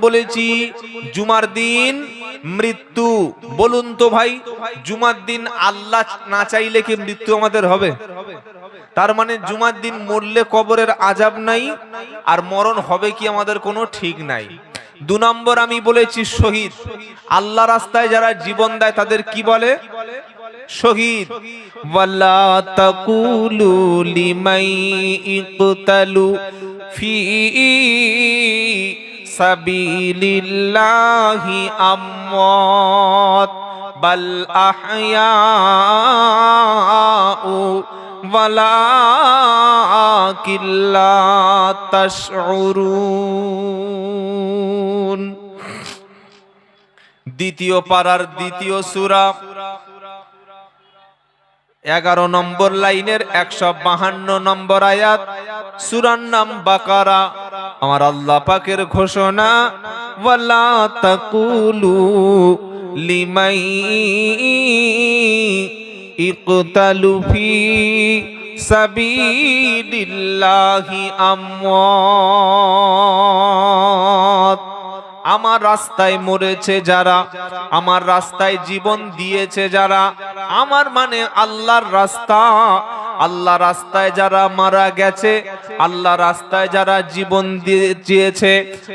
বলেছি জুমার দিন মৃত্যু। বলুন তো ভাই, জুমার দিন আল্লাহ না চাইলে কি মৃত্যু আমাদের হবে? তার মানে জুমার দিন মরলে কবরের আযাব নাই, আর মরণ হবে কি আমাদের কোনো ঠিক নাই। 2 নম্বর আমি বলেছি শহীদ। আল্লাহ রাস্তায় যারা জীবন দেয় তাদের কি বলে? শহীদ। ওয়ালা তাকুলু লিমাই ইকতালু ফি সাবিলিল্লাহি আমওয়াত বাল আহইয়াউ ওয়ালাকিন লা তাশউরুন। দ্বিতীয় পারার দ্বিতীয় সূরা 11 নম্বর লাইনের 152 নম্বর আয়াত, সূরার নাম বাকারা। আমার আল্লাহ পাকের ঘোষণা, ওয়ালা তাকুলু লিমাই ইকতালু ফি সাবিলিল্লাহি আমওয়াত। আমার রাস্তায় মরেছে যারা, আমার রাস্তায় জীবন দিয়েছে যারা, আমার মানে আল্লাহর রাস্তা, আল্লাহ রাস্তায় যারা মারা গেছে, আল্লাহ রাস্তায় যারা জীবন দিয়েছে,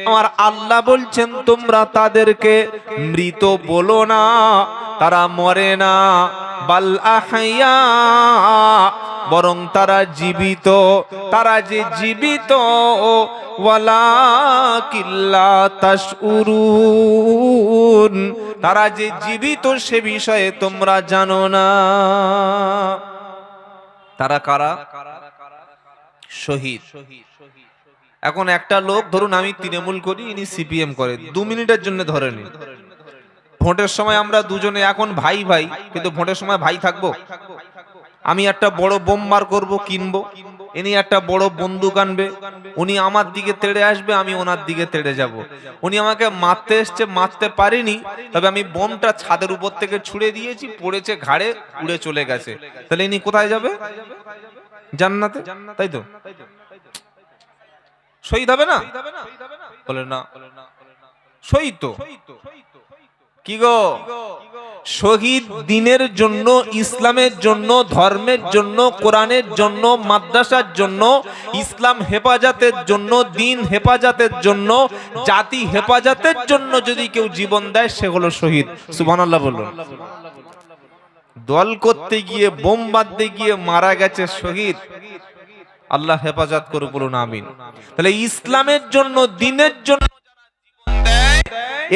আমার আল্লাহ বলছেন তোমরা তাদেরকে মৃত বলো না, তারা মরে না। বাল আহইয়া, বরং তারা জীবিত। তারা যে জীবিত, ওয়ালাকিন লা তাশউরুন, তারা যে জীবিত সে বিষয়ে তোমরা জানো না। তারা কারা? শহীদ। এখন একটা লোক, ধরুন আমি তৃণমূল করি, ইনি সিপিএম করে, 2 মিনিটের জন্য ধরে নিন। ভোটের সময় আমরা দুজনে এখন ভাই ভাই, কিন্তু ভোটের সময় ভাই থাকবো? আমি একটা বড় বোম বার করব, কিনবো, ইনি একটা বড় বন্দুক আনবে, উনি আমার দিকে তেড়ে আসবে, আমি ওনার দিকে তেড়ে যাব। উনি আমাকে মারতে এসছে, মারতে পারিনি, তবে আমি বোমটা ছাদের উপর থেকে ছুঁড়ে দিয়েছি, পড়েছে ঘাড়ে, উড়ে চলে গেছে। তাহলে ইনি কোথায় যাবে? জান্নাতে, তাই তো? শহীদ হবে না? বলে না, শহীদ তো। কি গো? শহীদ দিনের জন্য, ইসলামের জন্য, ধর্মের জন্য, কোরআনের জন্য, মাদ্রাসার জন্য, ইসলাম হেফাজতের জন্য, দিন হেফাজতের জন্য, জাতি হেফাজতের জন্য যদি কেউ জীবন দেয় সে হলো শহীদ। সুবহানাল্লাহ বলুন। দল করতে গিয়ে, বোম বাঁধতে গিয়ে মারা গেছে শহীদ, আল্লাহ হেফাজত করে, বলুন আমিন। তাহলে ইসলামের জন্য, দিনের জন্য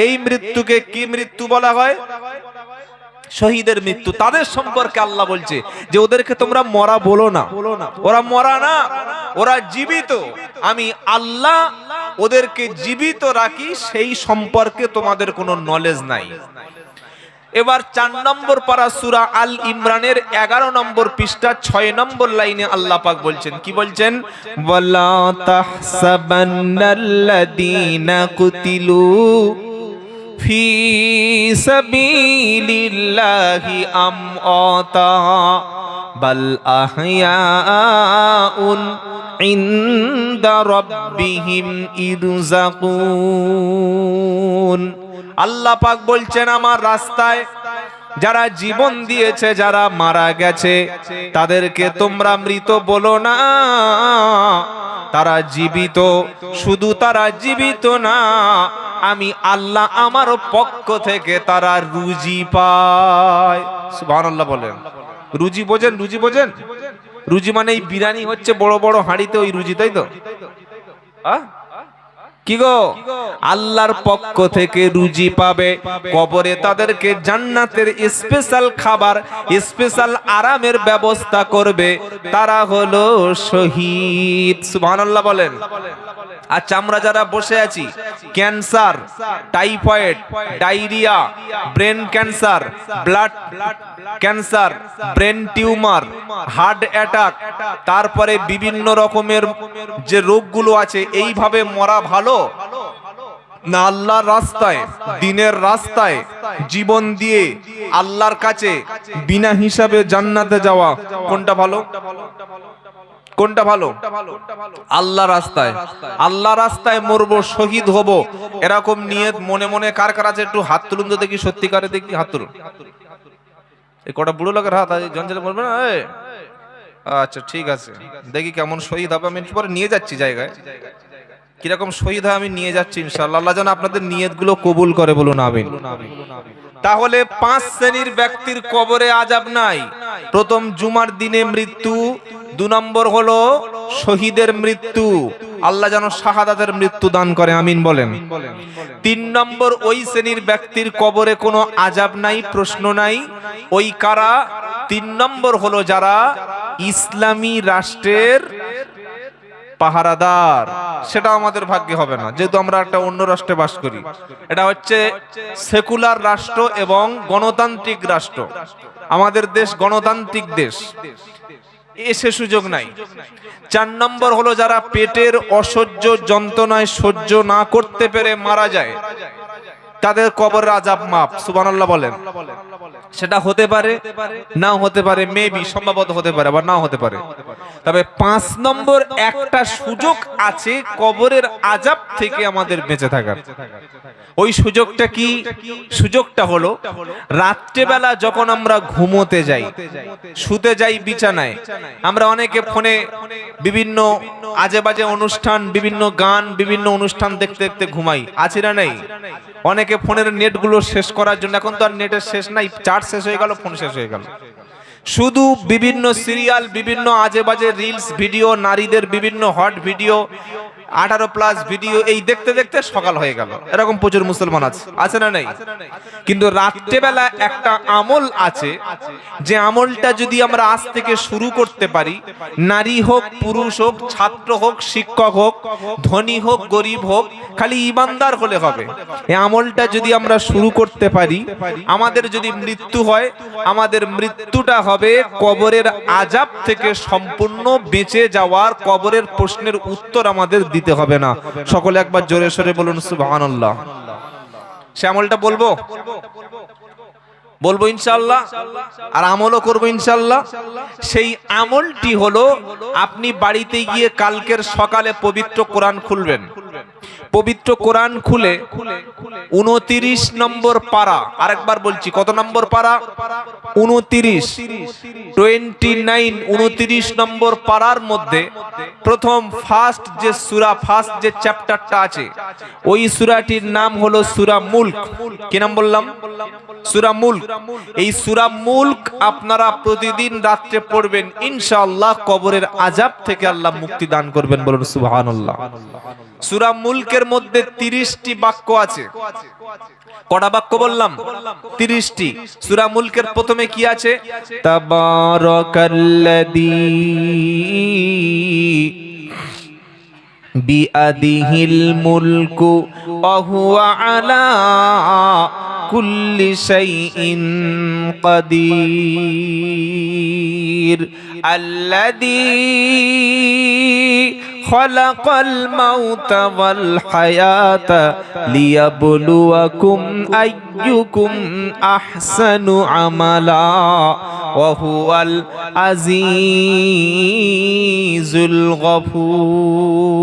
এই মৃত্যুকে কি মৃত্যু বলা হয়? শহীদের মৃত্যু। তাদের সম্পর্কে আল্লাহ বলছে যে ওদেরকে তোমরা মরা বলো না, ওরা মরা না, ওরা জীবিত। আমি আল্লাহ ওদেরকে জীবিত রাখি, সেই সম্পর্কে তোমাদের কোনো নলেজ নাই। এবার 4 নম্বর পারা সূরা আল ইমরানের 11 নম্বর পৃষ্ঠা 6 নম্বর লাইনে আল্লাহ পাক বলছেন, কি বলছেন? ওয়ালা তাহসাবান্নাল্লাযীনা কুতিলু ফি সাবিলিল্লাহি আমওয়াতা বাল আহইয়াউন ইনদা রাব্বিহিম ইরযাকুন। আল্লাহ পাক বলছেন আমার রাস্তায় যারা জীবন দিয়েছে, যারা মারা গেছে, তাদেরকে তোমরা মৃত বলো না, তারা জীবিত। শুধু তারা জীবিত না, আমি আল্লাহ আমার পক্ষ থেকে তারা রুজি পায়। সুবহানাল্লাহ বলেন। রুজি বোঝেন? রুজি বোঝেন? রুজি মানে এই বিরিয়ানি হচ্ছে বড় বড় হাঁড়িতে ওই রুজি, তাই তো? কি গো? আল্লাহর পক্ষ থেকে রুজি পাবে। কবরে তাদেরকে জান্নাতের স্পেশাল খাবার, স্পেশাল আরামের ব্যবস্থা করবে, তারা হলো শহীদ। সুবহানাল্লাহ বলেন। আচ্ছা, আমরা যারা বসে আছি, cancer, typhoid, diarrhoea, brain cancer, blood cancer, brain tumour, heart attack, তারপরে বিভিন্ন রকমের যে রোগগুলো আছে, এইভাবে মরা ভালো না আল্লাহর রাস্তায়, দিনের রাস্তায় জীবন দিয়ে আল্লাহর কাছে বিনা হিসাবে জান্নাতে যাওয়া? কোনটা ভালো? কোনটা ভালো? আল্লাহ রাস্তায়, আল্লাহ রাস্তায় মরবো, শহীদ হব, এরকম নিয়ত মনে মনে কার কার আছে? একটু হাত তুলুন তো দেখি, সত্যিকারে দেখি, হাত তুলুন। এই কটা বুড়ো লোকের হাত আছে, জঞ্জালে বলবে না। আচ্ছা ঠিক আছে, দেখি কেমন শহীদ হবে। আমি পরে নিয়ে যাচ্ছি জায়গায়, কিরকম শহীদ হয় আমি নিয়ে যাচ্ছি ইনশাআল্লাহ। আল্লাহ যেন আপনাদের নিয়তগুলো কবুল করে, বলুন আমিন। তাহলে 5 শ্রেণীর ব্যক্তির কবরে আযাব নাই। প্রথম, জুমার দিনে মৃত্যু। 2 নম্বর হলো শহীদের মৃত্যু, আল্লাহ যেন শাহাদাতের মৃত্যু দান করে, আমিন বলেন। 3 নম্বর, ওই শ্রেণীর ব্যক্তির কবরে কোনো আযাব নাই, প্রশ্ন নাই। ওই কারা? 3 নম্বর হলো যারা ইসলামী রাষ্ট্রের পাহারাদার। সেটা আমাদের ভাগ্যে হবে না, যেহেতু আমরা একটা অন্য রাষ্ট্রে বাস করি। এটা হচ্ছে সেকুলার রাষ্ট্র এবং গণতান্ত্রিক রাষ্ট্র। আমাদের দেশ গণতান্ত্রিক দেশ, এসে সুযোগ নাই। 4 নম্বর হলো যারা পেটের অসহ্য যন্ত্রণায় সহ্য না করতে পেরে মারা যায়, তাদের কবরের আযাব মাফ। সুবহানাল্লাহ বলেন। সেটা হতে পারে, নাও হতে পারে, মেবি সম্ভবত হতে পারে, আবার নাও হতে পারে। তবে 5 নম্বর একটা সুযোগ আছে কবরের আযাব থেকে আমাদের বেঁচে থাকার। ওই সুযোগটা কি? সুযোগটা হলো রাত্রেবেলা যখন আমরা ঘুমোতে যাই, শুতে যাই বিছানায়, আমরা অনেকে ফোনে বিভিন্ন আজে বাজে অনুষ্ঠান, বিভিন্ন গান, বিভিন্ন অনুষ্ঠান দেখতে দেখতে ঘুমাই, আছে না নেই? অনেকে ফোনের নেটগুলো শেষ করার জন্য, এখন তো আর নেটের শেষ নাই, চার্জ শেষ হয়ে গেল, ফোন শেষ হয়ে গেল, শুধু বিভিন্ন সিরিয়াল, বিভিন্ন আজে বাজে রিলস ভিডিও, নারীদের বিভিন্ন হট ভিডিও, 18+ ভিডিও, এই দেখতে দেখতে সকাল হয়ে গেল। এরকম প্রচুর মুসলমান আছে না নেই? কিন্তু রাত্রেবেলা একটা আমল আছে, যে আমলটা যদি আমরা আজ থেকে শুরু করতে পারি, নারী হোক, পুরুষ হোক, ছাত্র হোক, শিক্ষক হোক, ধনী হোক, গরিব হোক, খালি ইমানদার হলে হবে। এই আমলটা যদি আমরা শুরু করতে পারি, আমাদের যদি মৃত্যু হয়, আমাদের মৃত্যুটা হবে কবরের আযাব থেকে সম্পূর্ণ বেঁচে যাওয়ার, কবরের প্রশ্নের উত্তর আমাদের দিতে হবে না। সকলে একবার জোরে সোরে বলুন সুবহানাল্লাহ। সে আমলটা বলবো ইনশাআল্লাহ, আর আমলও করবো ইনশাআল্লাহ। সেই আমলটি হলো, আপনি বাড়িতে গিয়ে কালকের সকালে পবিত্র কোরআন খুলবেন। পবিত্র কোরআন খুলে 29 নম্বর পারা, আরেকবার বলছি, কত নম্বর পারা? 29, 29 নম্বর পারার মধ্যে প্রথম ফার্স্ট যে সূরা, ফার্স্ট যে চ্যাপ্টারটা আছে, ওই সূরাটির নাম হলো সূরা মুলক। কি নাম বললাম? সূরা মুলক। এই সূরা মুলক আপনারা প্রতিদিন রাত্রে পড়বেন, ইনশাআল্লাহ কবরের আযাব থেকে আল্লাহ মুক্তি দান করবেন, বলুন সুবহানাল্লাহ। সূরা মুলকের মধ্যে 30টি বাক্য আছে। কটা বাক্য বললাম? 30টি। সূরা মুলকের প্রথমে কি আছে? তাবারাকাল্লাযী বিআদিহিল মুলকু ওয়া হুয়া আলা কুল্লি শাইইন কাদির আল্লাযী খালাকাল মাউতা ওয়াল হায়াতা লিয়াবলুয়াকুম আইয়ুকুম আহসানু আমালা ওয়া হুয়াল আজিজুল গফুর।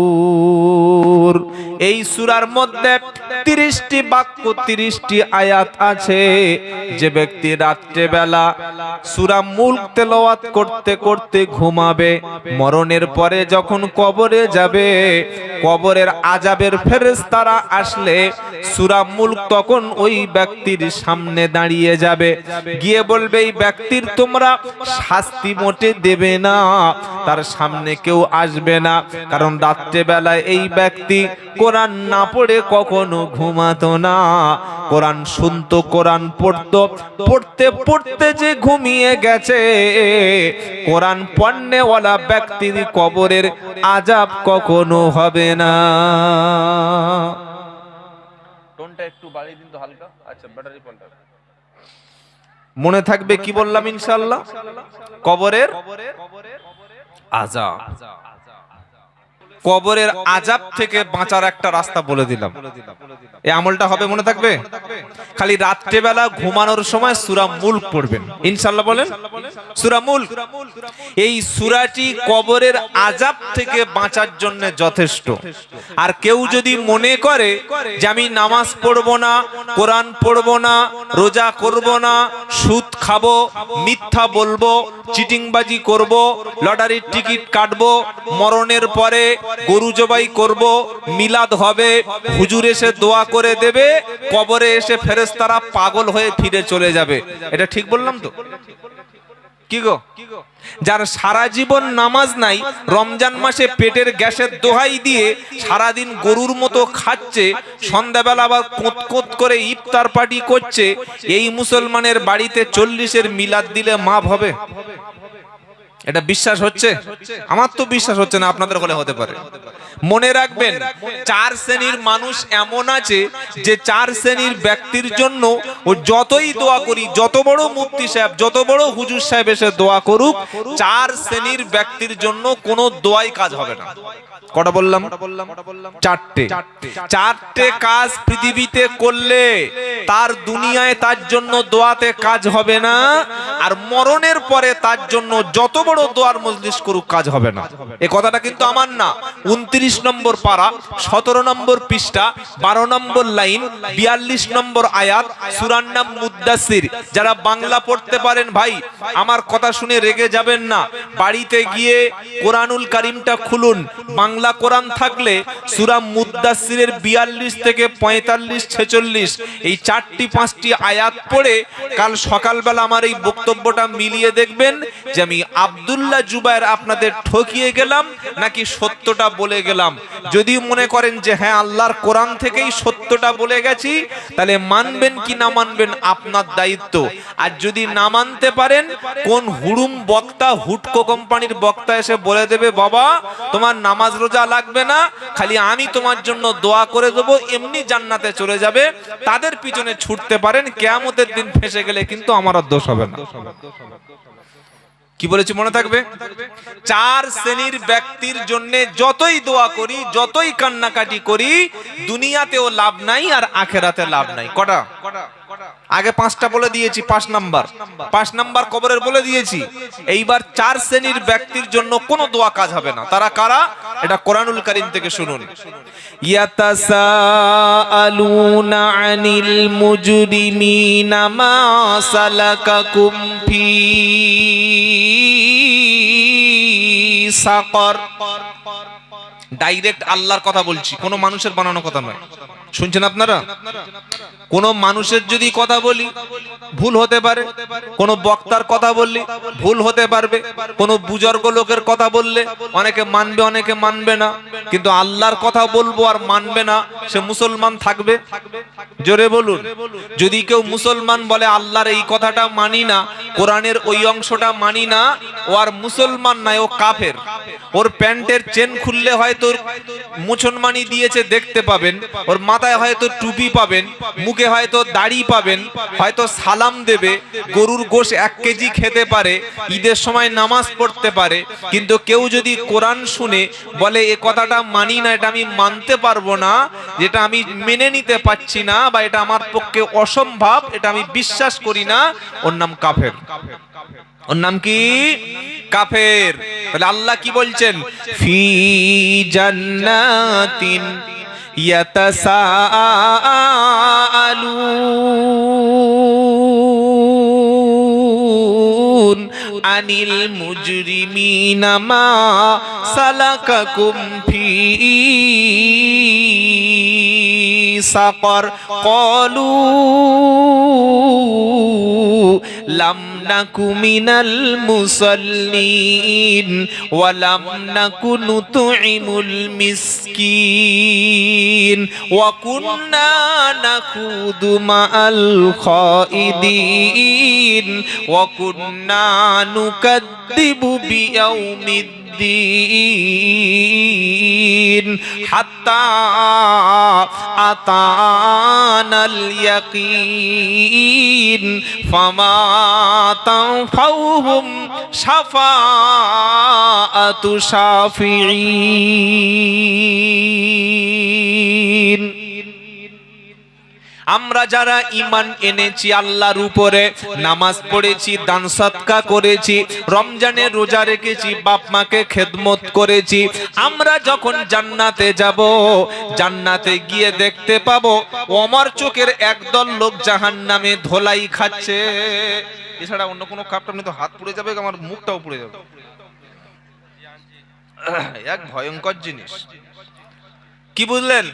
এই সূরার মধ্যে 30টি বাক্য, 30টি আয়াত আছে। যে ব্যক্তি রাত্রেবেলা সূরা মুলক তেলাওয়াত করতে করতে ঘুমাবে, মরণের পরে যখন কবরে যাবে, কবরের আযাবের ফেরেশতারা আসলে সূরা মুলক তখন ওই ব্যক্তির সামনে দাঁড়িয়ে যাবে, গিয়ে বলবে, এই ব্যক্তির তোমরা শাস্তি মোটে দেবে না, তার সামনে কেউ আসবে না, কারণ রাত্রেবেলায় এই ব্যক্তি কোরআন না পড়ে কখনো ঘুমাতো না। কোরআন শুনতো, কোরআন পড়তো, পড়তে পড়তে যে ঘুমিয়ে গেছে, কোরআন পড়নেওয়ালা ব্যক্তির কবরের আযাব কখনো হবে না। টোনটা একটু বাড়িয়ে দিন তো হালকা। আচ্ছা, ব্যাটারি পাল্টা। মনে থাকবে কি বললাম ইনশাআল্লাহ? কবরের আযাব। কবরের আযাব থেকে বাঁচার একটা রাস্তা বলে দিলাম। এই আমলটা হবে, মনে থাকবে? খালি রাত্রেবেলা ঘুমানোর সময় সূরা মুলক পড়বেন ইনশাআল্লাহ। বলেন সূরা মুলক। এই সূরাটি কবরের আযাব থেকে বাঁচার জন্য যথেষ্ট। আর কেউ যদি মনে করে যে আমি নামাজ পড়বো না, কোরআন পড়বো না, রোজা করব না, সুদ খাবো, মিথ্যা বলবো, চিটিংবাজি করব, লটারির টিকিট কাটবো, মরণের পরে গরু জবাই করব, মিলাদ হবে, হুজুর এসে দোয়া করে দেবে, কবরে এসে ফেরেশতারা পাগল হয়ে ফিরে চলে যাবে, এটা ঠিক বললাম তো? কি গো, যার সারা জীবন নামাজ নাই, রমজান মাসে পেটের গ্যাসের দোহাই দিয়ে সারাদিন গরুর মতো খাচ্ছে, সন্ধ্যাবেলা আবার কোঁত করে ইফতার পার্টি করছে, এই মুসলমানের বাড়িতে 40-এর মিলাদ দিলে মাপ হবে? এটা বিশ্বাস হচ্ছে? আমার তো বিশ্বাস হচ্ছে না, আপনাদের হলে হতে পারে। মনে রাখবেন, 4 শ্রেণীর মানুষ এমন আছে যে 4 শ্রেণীর ব্যক্তির জন্য ও যতই দোয়া করি, যত বড় মুফতি সাহেব, যত বড় হুজুর সাহেব এসে দোয়া করুক, 4 শ্রেণীর ব্যক্তির জন্য কোনো দোয়াই কাজ হবে না। কটা বললাম? 4টে কাজ পৃথিবীতে করলে তার দুনিয়ায় তার জন্য দোয়াতে কাজ হবে না, আর মরণের পরে তার জন্য যত বড় দোয়ার মজলিস করুক কাজ হবে না। এই কথাটা কিন্তু আমার না। 29 নম্বর পারা, 17 নম্বর পৃষ্ঠা, 12 নম্বর লাইন, 42 নম্বর আয়াত, সূরার নাম মুদ্দাসির। যারা বাংলা পড়তে পারেন ভাই, আমার কথা শুনে রেগে যাবেন না, বাড়িতে গিয়ে কোরআনুল কারীমটা খুলুন। বাংলা কোরআন থাকলে সূরা মুদ্দাসিরের 42 থেকে 45, 46 এই 4টি-5টি আয়াত পড়ে কাল সকালবেলা আমার এই বক্তব্যটা মিলিয়ে দেখবেন যে আমি আব্দুল্লাহ জুবায়ের আপনাদের ঠকিয়ে গেলাম নাকি সত্যটা বলে গেলাম। যদি মনে করেন যে হ্যাঁ আল্লাহর কোরআন থেকেই সত্যটা বলে গেছি, তাহলে মানবেন কি না মানবেন আপনার দায়িত্ব। আর যদি না মানতে পারেন, কোন হুড়ুম বক্তা, হুটকো কোম্পানির বক্তা এসে বলে দেবে বাবা তোমার নামাজ রোজা লাগবে না, খালি আমি তোমার জন্য দোয়া করে দেবো, এমনি জান্নাতে চলে যাবে, তাদের পিছনে ছুটতে পারেন। কিয়ামতের দিন ফেঁসে গেলে কিন্তু আমার আর দোষ হবে না। কি বলেছি মনে থাকবে? 4 শ্রেণীর ব্যক্তির জন্য যতই দোয়া করি, যতই কান্নাকাটি করি, দুনিয়াতেও লাভ নাই আর আখেরাতে লাভ নাই। কটা? আগে 5টা বলে দিয়েছি, 5 নাম্বার কবরের বলে দিয়েছি। এইবার 4 শ্রেণীর ব্যক্তির জন্য কোনো দোয়া কাজ হবে না। তারা কারা? এটা কোরআনুল কারীম থেকে শুনুন। ইয়াতাসাআলুনা আনিল মুজরিমিনা মা সালাকাকুম ফি সাকর। ডাইরেক্ট আল্লাহর কথা বলছি, কোনো মানুষের বানানো কথা নয়। শুনছেন আপনারা? কোন মানুষের যদি কথা বলি ভুল হতে পারে, কোন বক্তার কথা বললি ভুল হতে পারবে, কোন বুজুর্গ লোকের কথা বললে অনেকে মানবে অনেকে মানবে না, কিন্তু আল্লাহর কথা বলবো আর মানবে না, সে মুসলমান থাকবে? জোরে বলুন। যদি কেউ মুসলমান বলে আল্লাহর এই কথাটা মানি না, কোরআনের ওই অংশটা মানি না, ও আর মুসলমান নয়, ও কাফের। ওর প্যান্টের চেন খুললে হয়তো মুসলমানি দিয়েছে দেখতে পাবেন, ওর মাথায় হয়তো টুপি পাবেন, মুখে হয়তো দাড়ি পাবেন, হয়তো সালাম দেবে, গরুর গোশ 1 কেজি খেতে পারে, ঈদের সময় নামাজ পড়তে পারে, কিন্তু কেউ যদি কোরআন শুনে বলে এ কথাটা মানি না, এটা আমি মানতে পারবো না, যেটা আমি মেনে নিতে পারছি না, বা এটা আমার পক্ষে অসম্ভব, এটা আমি বিশ্বাস করি না, ওর নাম কাফের। ওর নাম কি? কাফের। তাহলে আল্লাহ কি বলছেন? ফি জান্নাতিন ইয়াতাসাআলুন আনিল মুজরিমিনা মা সালাকাকুম ফি সাকর ক্বালু লাম নাকু মিনাল মুসাল্লিন ওয়া লাম নাকু নুতঈমুল মিসকিন ওয়া কুন্না নাখুদু মা'আল খাইদিন ওয়া কুন্না নুকাদ্দিবু বিয়াউমিদ الدين حتى أتانا اليقين فما تنفعهم شفاعة الشافعين। আমরা যারা ঈমান এনেছি আল্লাহর উপরে, নামাজ পড়েছি, দান সদকা করেছি, রমজানে রোজা রেখেছি, বাপ মাকে খেদমত করেছি, আমরা যখন জান্নাতে যাব, জান্নাতে গিয়ে দেখতে পাবো ওমর চোখের একদল লোক জাহান্নামে ধোলাই খাচ্ছে। এছাড়া অন্য কোনো কাপটা নিয়ে তো হাত পুড়ে যাবে, আমার মুখটাও পুড়ে যাবে, এক ভয়ঙ্কর জিনিস। কি বুঝলেন?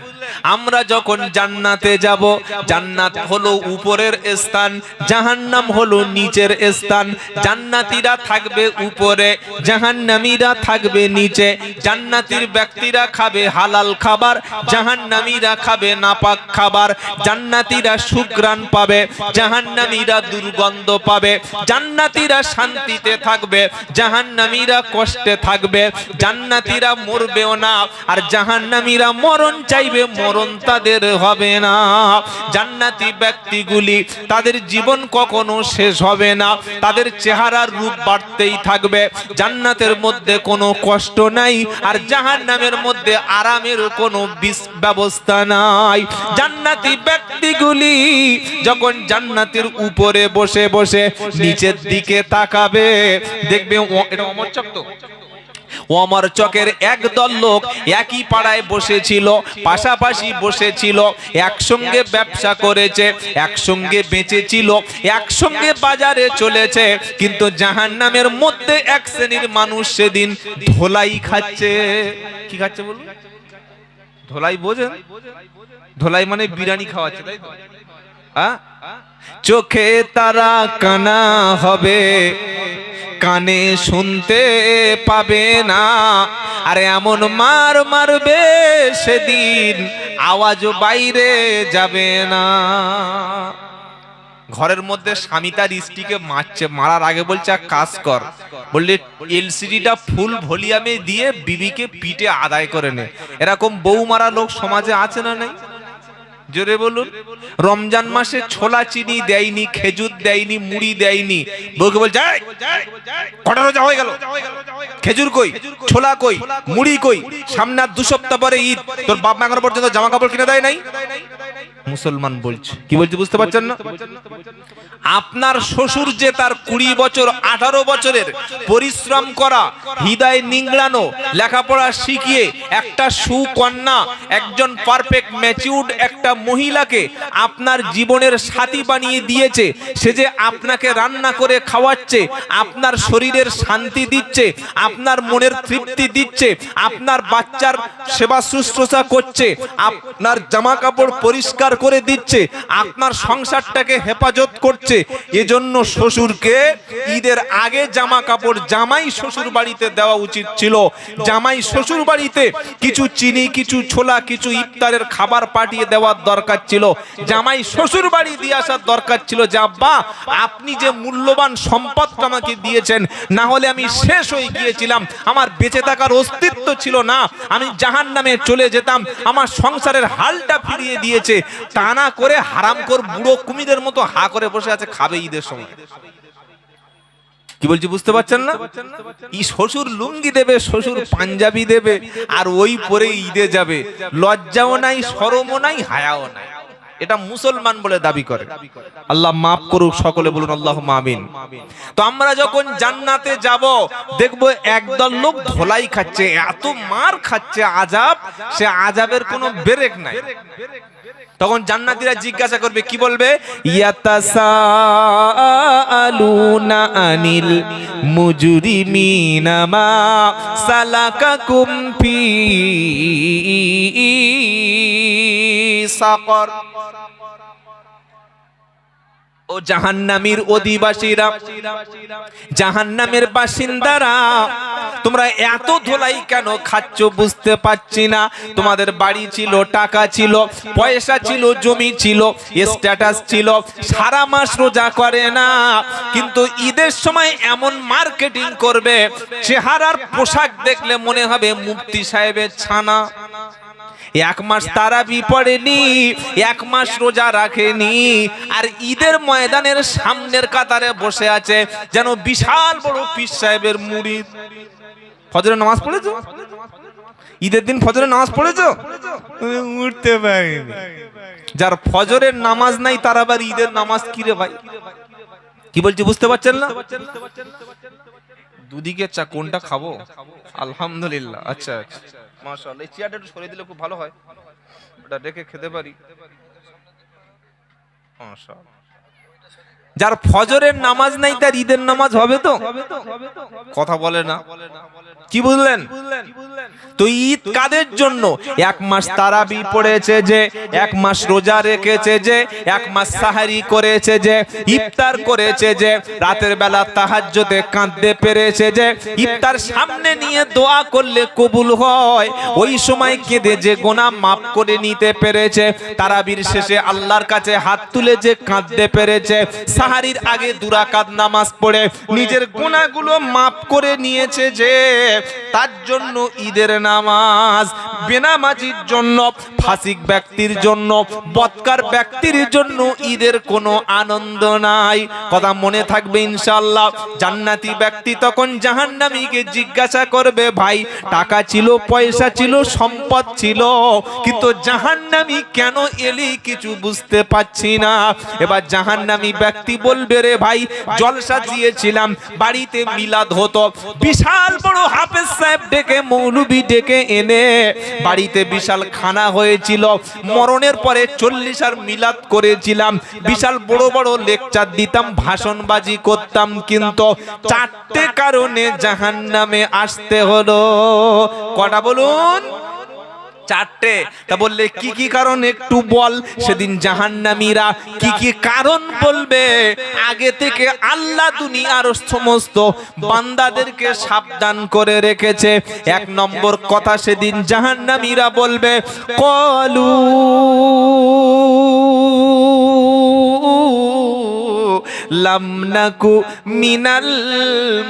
আমরা যখন জান্নাতে যাব, জান্নাত হলো উপরের স্থান, জাহান্নাম হলো নিচের স্থান। জান্নাতীরা থাকবে উপরে, জাহান্নামীরা থাকবে নিচে। জান্নাতীর ব্যক্তিরা খাবে হালাল খাবার, জাহান্নামীরা খাবে নাপাক খাবার। জান্নাতীরা সুঘ্রাণ পাবে, জাহান্নামীরা দুর্গন্ধ পাবে। জান্নাতীরা শান্তিতে থাকবে, জাহান্নামীরা কষ্টে থাকবে। জান্নাতীরা মরবেও না, আর জাহান্নামীরা মরণ চাইবে, মরণ তাদের হবে না। জান্নাতি ব্যক্তিগুলি তাদের জীবন কখনো শেষ হবে না, তাদের চেহারার রূপ বাড়তেই থাকবে। জান্নাতের মধ্যে কোনো কষ্ট নাই, আর জাহান্নামের মধ্যে আরামের কোনো ব্যবস্থা নাই। জান্নাতি ব্যক্তিগুলি যখন জান্নাতের উপরে বসে বসে নিচের দিকে তাকাবে, দেখবে এটা অমর চক্র, ওমর চকের একদল লোক একই পাড়ায় বসেছিল, পাশাপাশি বসেছিল, একসঙ্গে ব্যবসা করেছে, একসঙ্গে বেঁচেছিল, একসঙ্গে বাজারে চলেছে, কিন্তু জাহান্নামের মধ্যে এক শ্রেণীর মানুষ সেদিন ধোলাই খাচ্ছে। কি খাচ্ছে বলুন? ধোলাই বোঝেন? ধোলাই মানে বিরিয়ানি খাওয়াচ্ছে, তাই তো? চোখে তারা কানা হবে, কানে শুনতে পাবে না, আর এমন মার মারবে সেদিন আওয়াজও বাইরে যাবে না। ঘরের মধ্যে স্বামী তার স্ত্রীকে মারছে, মারার আগে বলছে এক কাজ কর, বললে এলসিডিটা ফুল ভলিউমে দিয়ে বিবিকে পিটে আদায় করে নে। এরকম বউ মারা লোক সমাজে আছে না নেই? জোরে বলুন। রমজান মাসে ছোলা চিনি দেয়নি, খেজুর দেয়নি, মুড়ি দেয়নি, বউকে বলছে কটা রোজা হয়ে গেল, খেজুর কই, ছোলা কই, মুড়ি কই, সামনে আর 2 সপ্তাহ পরে ঈদ, তোর বাপ মা এখনো পর্যন্ত জামা কাপড় কিনে দেয় নাই। মুসলমান বলছে, কি বলছে বুঝতে পারছেন না? আপনার শ্বশুর যে তার 20 বছর 18 বছরের পরিশ্রম করা, হৃদয় নিংড়ানো, লেখাপড়া শিখিয়ে একটা সুকন্যা, একজন পারফেক্ট ম্যাচিউরড একটা মহিলাকে আপনার জীবনের সাথী বানিয়ে দিয়েছে, সে যে আপনাকে রান্না করে খাওয়াচ্ছে, আপনার শরীরের শান্তি দিচ্ছে, আপনার মনের তৃপ্তি দিচ্ছে, আপনার বাচ্চার সেবা শুশ্রূষা করছে, আপনার জামা কাপড় পরিষ্কার করে দিচ্ছে, আপনার সংসারটাকে হেফাজত করছে, এজন্য শ্বশুরকে ঈদের আগে জামা কাপড় জামাই শ্বশুর বাড়িতে দেওয়া উচিত ছিল। জামাই শ্বশুর বাড়িতে কিছু চিনি, কিছু ছোলা, কিছু ইফতারের খাবার পাঠিয়ে দেওয়ার দরকার ছিল। জামাই শ্বশুর বাড়ি দিয়ে আসার দরকার ছিল যে আব্বা আপনি যে মূল্যবান সম্পদটা আমাকে দিয়েছেন, না হলে আমি শেষ হয়ে গিয়েছিলাম, আমার বেঁচে থাকার অস্তিত্ব ছিল না, আমি জাহান্নামে চলে যেতাম, আমার সংসারের হালটা ফিরিয়ে দিয়েছে। তা না করে হারামখোর বুড়ো কুমিরের মতো হা করে বসে আছে, খাবে ঈদের সময়। কি বলছি বুঝতে পারছেন না? শ্বশুর লুঙ্গি দেবে, শ্বশুর পাঞ্জাবি দেবে, আর ওই পরে ঈদে যাবে, লজ্জাও নাই, শরমও নাই, হায়াও নাই। এটা মুসলমান বলে দাবি করে। আল্লাহ মাফ করুক, সকলে বলুন আল্লাহুম্মা আমিন। তো আমরা যখন জান্নাতে যাব, দেখবো একদল লোক ধোলাই খাচ্ছে, এত মার খাচ্ছে, আযাব, সে আযাবের কোনো ব্রেক নাই। তখন জান্নাতীরা জিজ্ঞাসা করবে, কি বলবে? ইয়াতাসাআলুনা আনিল মুজরিমিনা মা সালাকাকুম ফি সাকর। ও জাহান্নামীর অধিবাসীরা, জাহান্নামের বাসিন্দারা, তোমরা এত ধোলাই কেন খাচ্ছ বুঝতে পারছি না। তোমাদের বাড়ি ছিল, টাকা ছিল, পয়সা ছিল, জমি ছিল, স্ট্যাটাস ছিল, সারা মাস রোজা করে না, কিন্তু ঈদের সময় এমন মার্কেটিং করবে, চেহারার পোশাক দেখলে মনে হবে মুফতি সাহেবের ছানা। এক মাস তারাবি পড়েনি, এক মাস রোজা রাখেনি, আর ঈদের ময়দানের সামনের কাতারে বসে আছে যেন বিশাল বড় পীর সাহেবের মুরিদ। ফজরের নামাজ পড়েছো? ঈদের দিন ফজরের নামাজ পড়েছো? উঠতে পারিনি। যার ফজরের নামাজ নাই তার আবার ঈদের নামাজ কি রে ভাই? কি বলছি বুঝতে পারছেন না? দুদিকে চা, কোনটা খাবো? আলহামদুলিল্লাহ। আচ্ছা মাশাআল্লাহ, এই চেয়ারটা একটু সরিয়ে দিলে খুব ভালো হয়, ওটা রেখে খেতে পারি। মাশাআল্লাহ। যার ফজরের নামাজ নাই তার ঈদের নামাজ হবে তো? কথা বলে না, কি বুঝলেন? তো ঈদ কাদের জন্য? এক মাস তারাবি পড়েছে যে, এক মাস রোজা রেখেছে যে, এক মাস সাহারি করেছে যে, ইফতার করেছে যে, রাতের বেলা তাহাজ্জুদে কাঁদতে পেরেছে যে, ইফতার সামনে নিয়ে দোয়া করলে কবুল হয়, ওই সময় কেঁদে যে গুনাহ মাফ করে নিতে পেরেছে, তারাবির শেষে আল্লাহর কাছে হাত তুলে যে কাঁদতে পেরেছে, সাহারির আগে 2 রাকাত নামাজ পড়ে নিজের গুনাহগুলো মাফ করে নিয়েছে যে, তার জন্য ঈদের নামাজ। বেনামাজির জন্য, ফাসিক ব্যক্তির জন্য, বদকার ব্যক্তির জন্য ঈদের কোনো আনন্দ নাই। কথা মনে থাকবে ইনশাআল্লাহ। জান্নাতি ব্যক্তি তখন জাহান্নামীকে জিজ্ঞাসা করবে, ভাই টাকা ছিল, পয়সা ছিল, সম্পদ ছিল, কিন্তু জাহান্নামী কেন এলি কিছু বুঝতে পাচ্ছি না। এবার জাহান্নামী ব্যক্তি বলবে, রে ভাই জলসা দিয়েছিলাম, বাড়িতে মিলাদ হতো, বিশাল বড় হাফেজ সাহেব ডেকে, মৌলবি ডেকে এনে বাড়িতে বিশাল খানা হয়েছিল, মরণের পরে 40 আর মিলাদ করেছিলাম, বিশাল বড় বড় লেকচার দিতাম, ভাষণবাজি করতাম, কিন্তু 4টে কারণে জাহান্নামে আসতে হলো। কটা বলুন? 4টে। তা বললে কি কি কারণ একটু বল। সেদিন জাহান্নামীরা কি কি কারণ বলবে, আগে থেকে আল্লাহ দুনিয়ার সমস্ত বান্দাদেরকে সাবধান করে রেখেছে। 1 নম্বর কথা সেদিন জাহান্নামীরা বলবে, কলু লাম নাকু মিনাল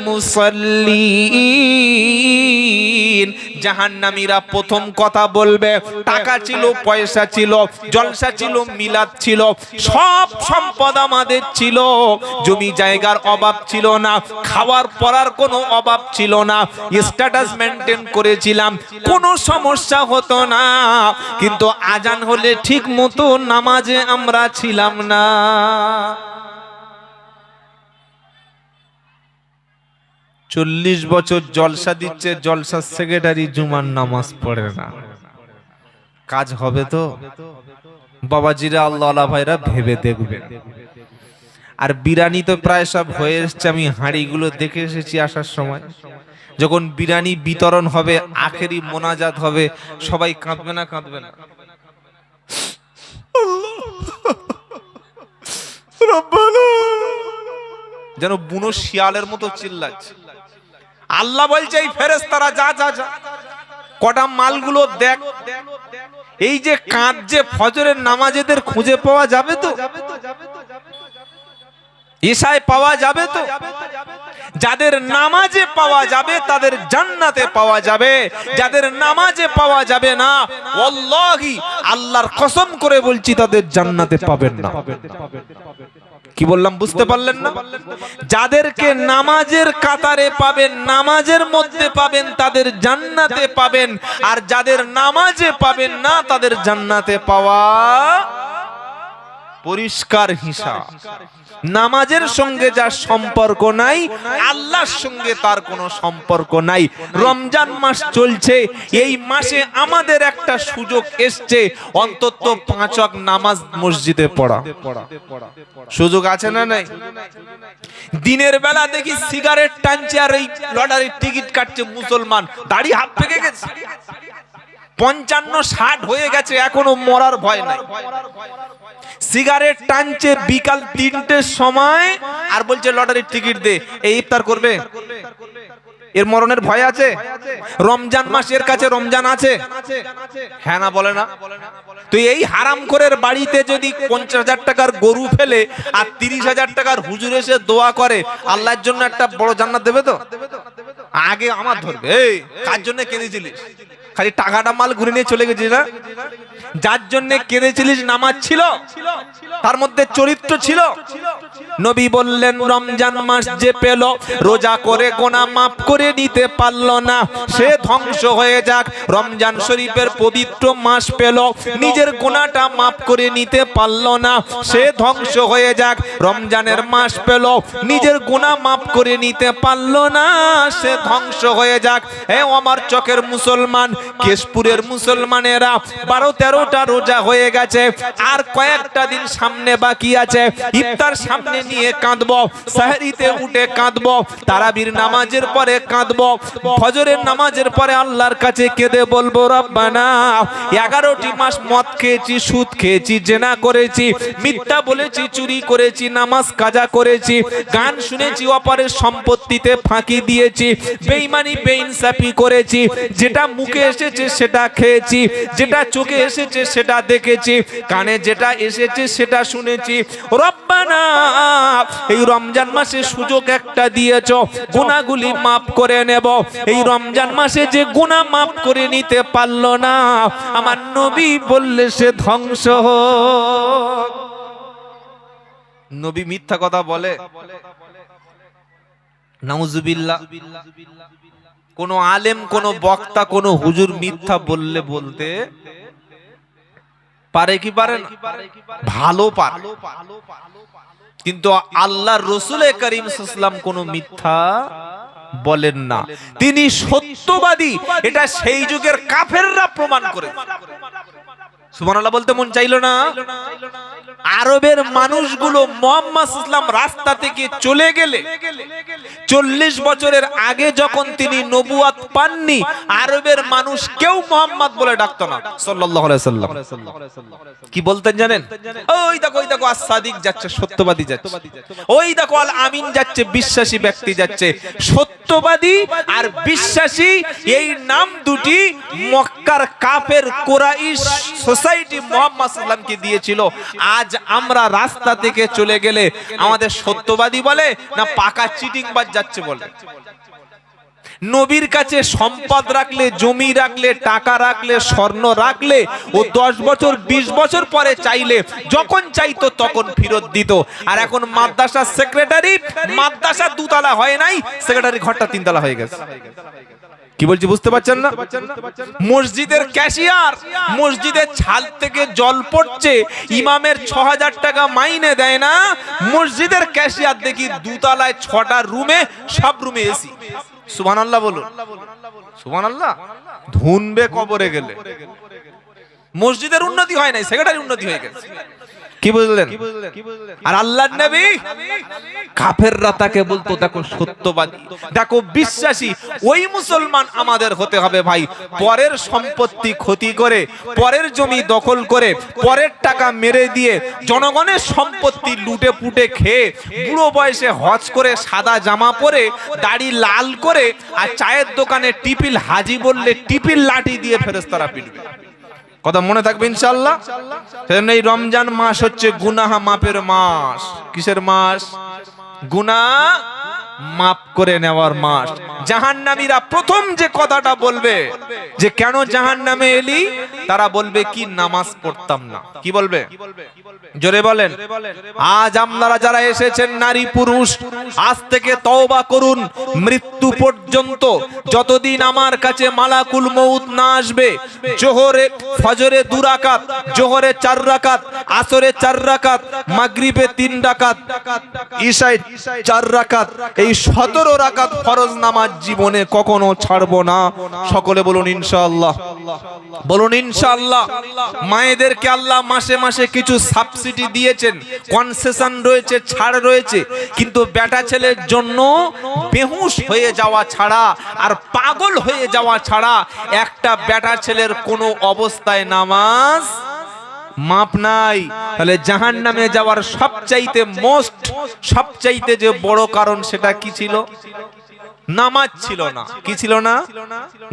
মুসাল্লিন। জাহান্নামীরা প্রথম কথা বলবে, টাকা ছিল, পয়সা ছিল, জলসা ছিল, মিলাদ ছিল, সব সম্পদ আমাদের ছিল, জমি জায়গার অভাব ছিল না, খাওয়ার পরার কোনো অভাব ছিল না, স্ট্যাটাস মেনটেন করেছিলাম, কোনো সমস্যা হতো না, কিন্তু আজান হলে ঠিক মতো নামাজে আমরা ছিলাম না। চল্লিশ বছর জলসা দিচ্ছে, জলসার সেক্রেটারি জুমার নামাজ পড়ে না। কাজ হবে তো? বাবাজিরা, আল্লাহ ভাইরা ভেবে দেখবেন। আর বিরিয়ানি তো প্রায় সব হয়ে এসছে, আমি হাঁড়িগুলো দেখে এসেছি আসার সময়। যখন বিরিয়ানি বিতরণ হবে, আখেরি মোনাজাত হবে, সবাই কাঁদবে না? কাঁদবে না? যেন বুনো শিয়ালের মতো চিল্লাচ্ছে। আল্লাহ বলছে, এই ফেরেশতারা যা যা যা, কটা মালগুলো দেখ। এই যে কাঁদছে ফজরের নামাজেদের খুঁজে পাওয়া যাবে তো? ঈশায় পাওয়া যাবে তো? যাদের নামাজে পাওয়া যাবে তাদের জান্নাতে পাওয়া যাবে, যাদের নামাজে পাওয়া যাবে না, ওয়াল্লাহি আল্লাহর কসম করে বলছি, তাদের জান্নাতে পাবেন না। কি বললাম বুঝতে পারলেন না? যাদেরকে নামাজের কাতারে পাবেন, নামাজের মধ্যে পাবেন, তাদের জান্নাতে পাবেন, আর যাদের নামাজে পাবেন না তাদের জান্নাতে পাওয়া পরিষ্কার হিসাব। নামাজের সঙ্গে যার সম্পর্ক নাই, আল্লাহর সঙ্গে তার কোনো সম্পর্ক নাই। রমজান মাস চলছে, এই মাসে আমাদের একটা সুযোগ এসছে, অন্তত 5 ওয়াক্ত নামাজ মসজিদে পড়া। সুযোগ আছে না নাই? দিনের বেলা দেখি সিগারেট টানছে আর এই লটারির টিকিট কাটছে মুসলমান, দাড়ি হাত পেকে গেছে। 55-60 হয়ে গেছে, এখনো মরার ভয় নাই। সিগারেট টানছে বিকাল 3টের সময়, আর বলছে লটারির টিকিট দে, এই ইফতার করবে। এর মরণের ভয় আছে? রমজান মাস এর কাছে রমজান আছে? হ্যাঁ না বলে না? তো এই হারামখোরের বাড়িতে যদি 50,000 টাকার গরু ফেলে আর 30,000 টাকার হুজুর এসে দোয়া করে, আল্লাহর জন্য একটা বড় জান্নাত দেবে তো? আগে আমার ধরবে, এই কার জন্য কেঁদেছিলিস? খালি টাকাটা মাল ঘুরে নিয়ে চলে গেছিস না? যার জন্য কেঁদেছিলিস নামাজ ছিল, তার মধ্যে চরিত্র ছিল। নবী বললেন রমজান মাস যে পেল, রোজা করে গুনাহ মাফ করে নিতে পারলো না, সে ধ্বংস হয়ে যাক। রমজান শরীফের পবিত্র মাস পেল, নিজের গুনাহটা মাফ করে নিতে পারলো না, সে ধ্বংস হয়ে যাক। রমজানের মাস পেল, নিজের গুনাহ মাফ করে নিতে পারলো না, সে ধ্বংস হয়ে যাক। এ আমার চোখের মুসলমান, কেশপুরের মুসলমানেরা 12-13টা রোজা হয়ে গেছে, আর কয়েকটা দিন সামনে বাকি আছে। ইফতার সামনে নিয়ে কাঁদবো, সাহরিতে উঠে কাঁদবো, তারাবির নামাজের পরে কাঁদবো, ফজরের নামাজের পরে আল্লাহর কাছে কেঁদে বলবো রব্বানা 11টি মাস মদ খেয়েছি, সুদ খেয়েছি, জেনা করেছি, মিথ্যা বলেছি, চুরি করেছি, নামাজ কাজা করেছি, গান শুনেছি, অপরের সম্পত্তিতে ফাঁকি দিয়েছি, বেঈমানি বেইনসাফি করেছি, যেটা মুখে এসেছে সেটা খেয়েছি, যেটা চোখে এসেছে সেটা দেখেছি, কানে যেটা এসেছে সেটা শুনেছি। রব্বানা এই রমজান মাসে সুযোগ একটা দিয়েছো, গুনাহগুলি মাফ করে নেব। এই রমজান মাসে যে গুনাহ মাফ করে নিতে পারলো না, আমার নবী বললে সে ধ্বংস হোক। নবী মিথ্যা কথা বলে? নাউজুবিল্লাহ। কোন আলেম, কোন বক্তা, কোন হুজুর মিথ্যা বললে বলতে পারে কি পারে না? ভালো পারে, কিন্তু আল্লাহর রাসূল করিম সাল্লাল্লাহু আলাইহি ওয়াসাল্লাম কোন মিথ্যা বলেন না, তিনি সত্যবাদী। এটা সেই যুগের কাফেররা প্রমাণ করে। সুবহানাল্লাহ বলতে মন চাইলো না? আরবের মানুষগুলো মুহাম্মদ সাল্লাল্লাহু আলাইহি ওয়াসাল্লাম রাস্তা থেকে চলে গেলে 40 বছরের আগে যখন তিনি নবুয়ত পাননি, আরবের মানুষ কেউ মুহাম্মদ বলে ডাকতো না সাল্লাল্লাহু আলাইহি ওয়াসাল্লাম। কি বলতেন জানেন? ওই দেখো আস-সাদিক যাচ্ছে, সত্যবাদী যাচ্ছে। ওই দেখো আল আমিন যাচ্ছে, বিশ্বাসী ব্যক্তি যাচ্ছে। সত্যবাদী আর বিশ্বাসী এই নাম দুটি মক্কার কাফের কুরাইশ সোসাইটি মুহাম্মদ সাল্লাল্লাহু আলাইহি ওয়াসাল্লামকে দিয়েছিল। আজ আমরা রাস্তা থেকে চলে গেলে আমাদের সত্যবাদী বলে না পাকা চিটিংবাজ যাচ্ছে বলে। নবীর কাছে সম্পদ রাখলে, জমি রাখলে, টাকা রাখলে, স্বর্ণ রাখলে, ও 10 বছর 20 বছর পরে চাইলে যখন চাইতো তখন ফেরত দিত। আর এখন মাদ্রাসার সেক্রেটারি, মাদ্রাসা 2 তলা হয় নাই, সেক্রেটারি ঘরটা 3 তলা হয়ে গেছে। কি বলছি বুঝতে পারছেন না? মসজিদের ক্যাশিয়ার, মসজিদের ছাদ থেকে জল পড়ছে, ইমামের 6000 টাকা মাইনে দেয় না, মসজিদের ক্যাশিয়ার দেখি 2 তলায় 6টা রুমে, সব রুমে এসি। সুবহানাল্লাহ বলুন, সুবহানাল্লাহ। ধুনবে কবরে গেলে। মসজিদের উন্নতি হয় নাই, সেক্রেটারি উন্নতি হয়ে গেছে। কি বুঝলেন? আর আল্লাহর নবী কাফেররা তাকে বলতো দেখো সত্যবাদী, দেখো বিশ্বাসী। ওই মুসলমান আমাদের হতে হবে ভাই। পরের সম্পত্তি ক্ষতি করে, পরের জমি দখল করে, পরের টাকা মেরে দিয়ে, জনগণের সম্পত্তি লুটে পুটে খেয়ে, বুড়ো বয়সে হজ করে, সাদা জামা পরে, দাড়ি লাল করে, আর চায়ের দোকানে টিপিল হাজি বললে টিপিল লাঠি দিয়ে ফেরেশতারা পিটবে। কথা মনে থাকবে ইনশাআল্লাহ। সেজন্য এই রমজান মাস হচ্ছে গুনাহ মাফের মাস। কিসের মাস? গুনাহ মাফ করে নেওয়ার মাস। জাহান্নামীরা প্রথম যে কথাটা বলবে যে কেন জাহান্নামে এলি, তারা বলবে কি নামাজ পড়তাম না। কি বলবে? জোরে বলেন। আজ আপনারা যারা এসেছেন নারী পুরুষ, আজ থেকে তওবা করুন। মৃত্যু পর্যন্ত যতদিন আমার কাছে মালাকুল মউত না আসবে, জোহরে ফজরে 2 রাকাত, জোহরে 4 রাকাত, আসরে 4 রাকাত, মাগরিবে 3 রাকাত, ইশায় 4 রাকাত, এই 17 রাকাত ফরজ নামাজ জীবনে কখনো ছাড়বো না। সকলে বলুন ইনশাআল্লাহ। বলুন ইনশাআল্লাহ। মায়েদেরকে আল্লাহ মাসে মাসে কিছু সাবসিডি দিয়েছেন, কনসেশন রয়েছে, ছাড় রয়েছে, কিন্তু বেটা ছেলের জন্য বেহুশ হয়ে যাওয়া ছাড়া আর পাগল হয়ে যাওয়া ছাড়া একটা বেটা ছেলের কোনো অবস্থায় নামাজ মাপ নাই। তাহলে জাহান্নামে যাওয়ার সবচাইতে যে বড় কারণ সেটা কি ছিল? নামাজ ছিল না। কি ছিল না?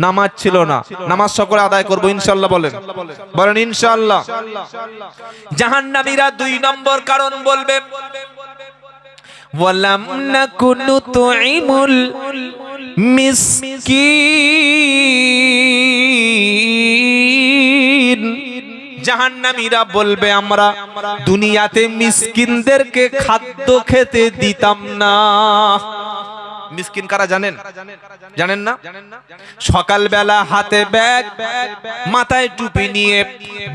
নামাজ ছিল না। নামাজ সকলে আদায় করবো ইনশাআল্লাহ। বলেন বলেন ইনশাআল্লাহ। জাহান্নামীরা 2 নম্বর কারণ বলবে, ওয়ালাম নাকুনু তুইমুল মিসকিন। জাহান্নামীরা বলবে আমরা দুনিয়াতে মিসকিনদেরকে খাদ্য খেতে দিতাম না। মিসকিন কারা জানেন? জানেন না? সকালবেলা হাতে ব্যাগ, মাথায় টুপি নিয়ে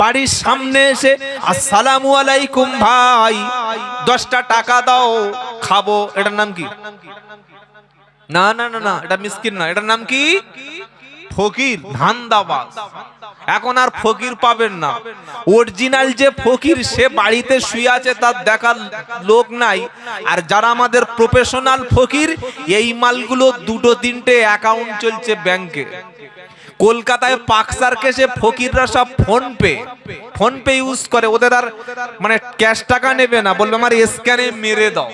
বাড়ির সামনে এসে আসসালামু আলাইকুম ভাই, 10টা টাকা দাও খাবো, এটার নাম কি? না না না না, এটা মিসকিন না, এটার নাম কি? ফকির, ধান্দাবাজ। এখন আর ফকির পাবেন না। অরিজিনাল যে ফকির সে বাড়িতে শুয়ে আছে, তার দেখার লোক নাই। আর যারা আমাদের প্রফেশনাল ফকির, এই মালগুলো 2-3টে অ্যাকাউন্ট চলছে ব্যাংকে। কলকাতায় পাকসার কেসে ফকিররা সব ফোন পে ইউজ করে। ওদের আর মানে ক্যাশ টাকা নেবে না, বলবে আমার স্ক্যানে মেরে দাও।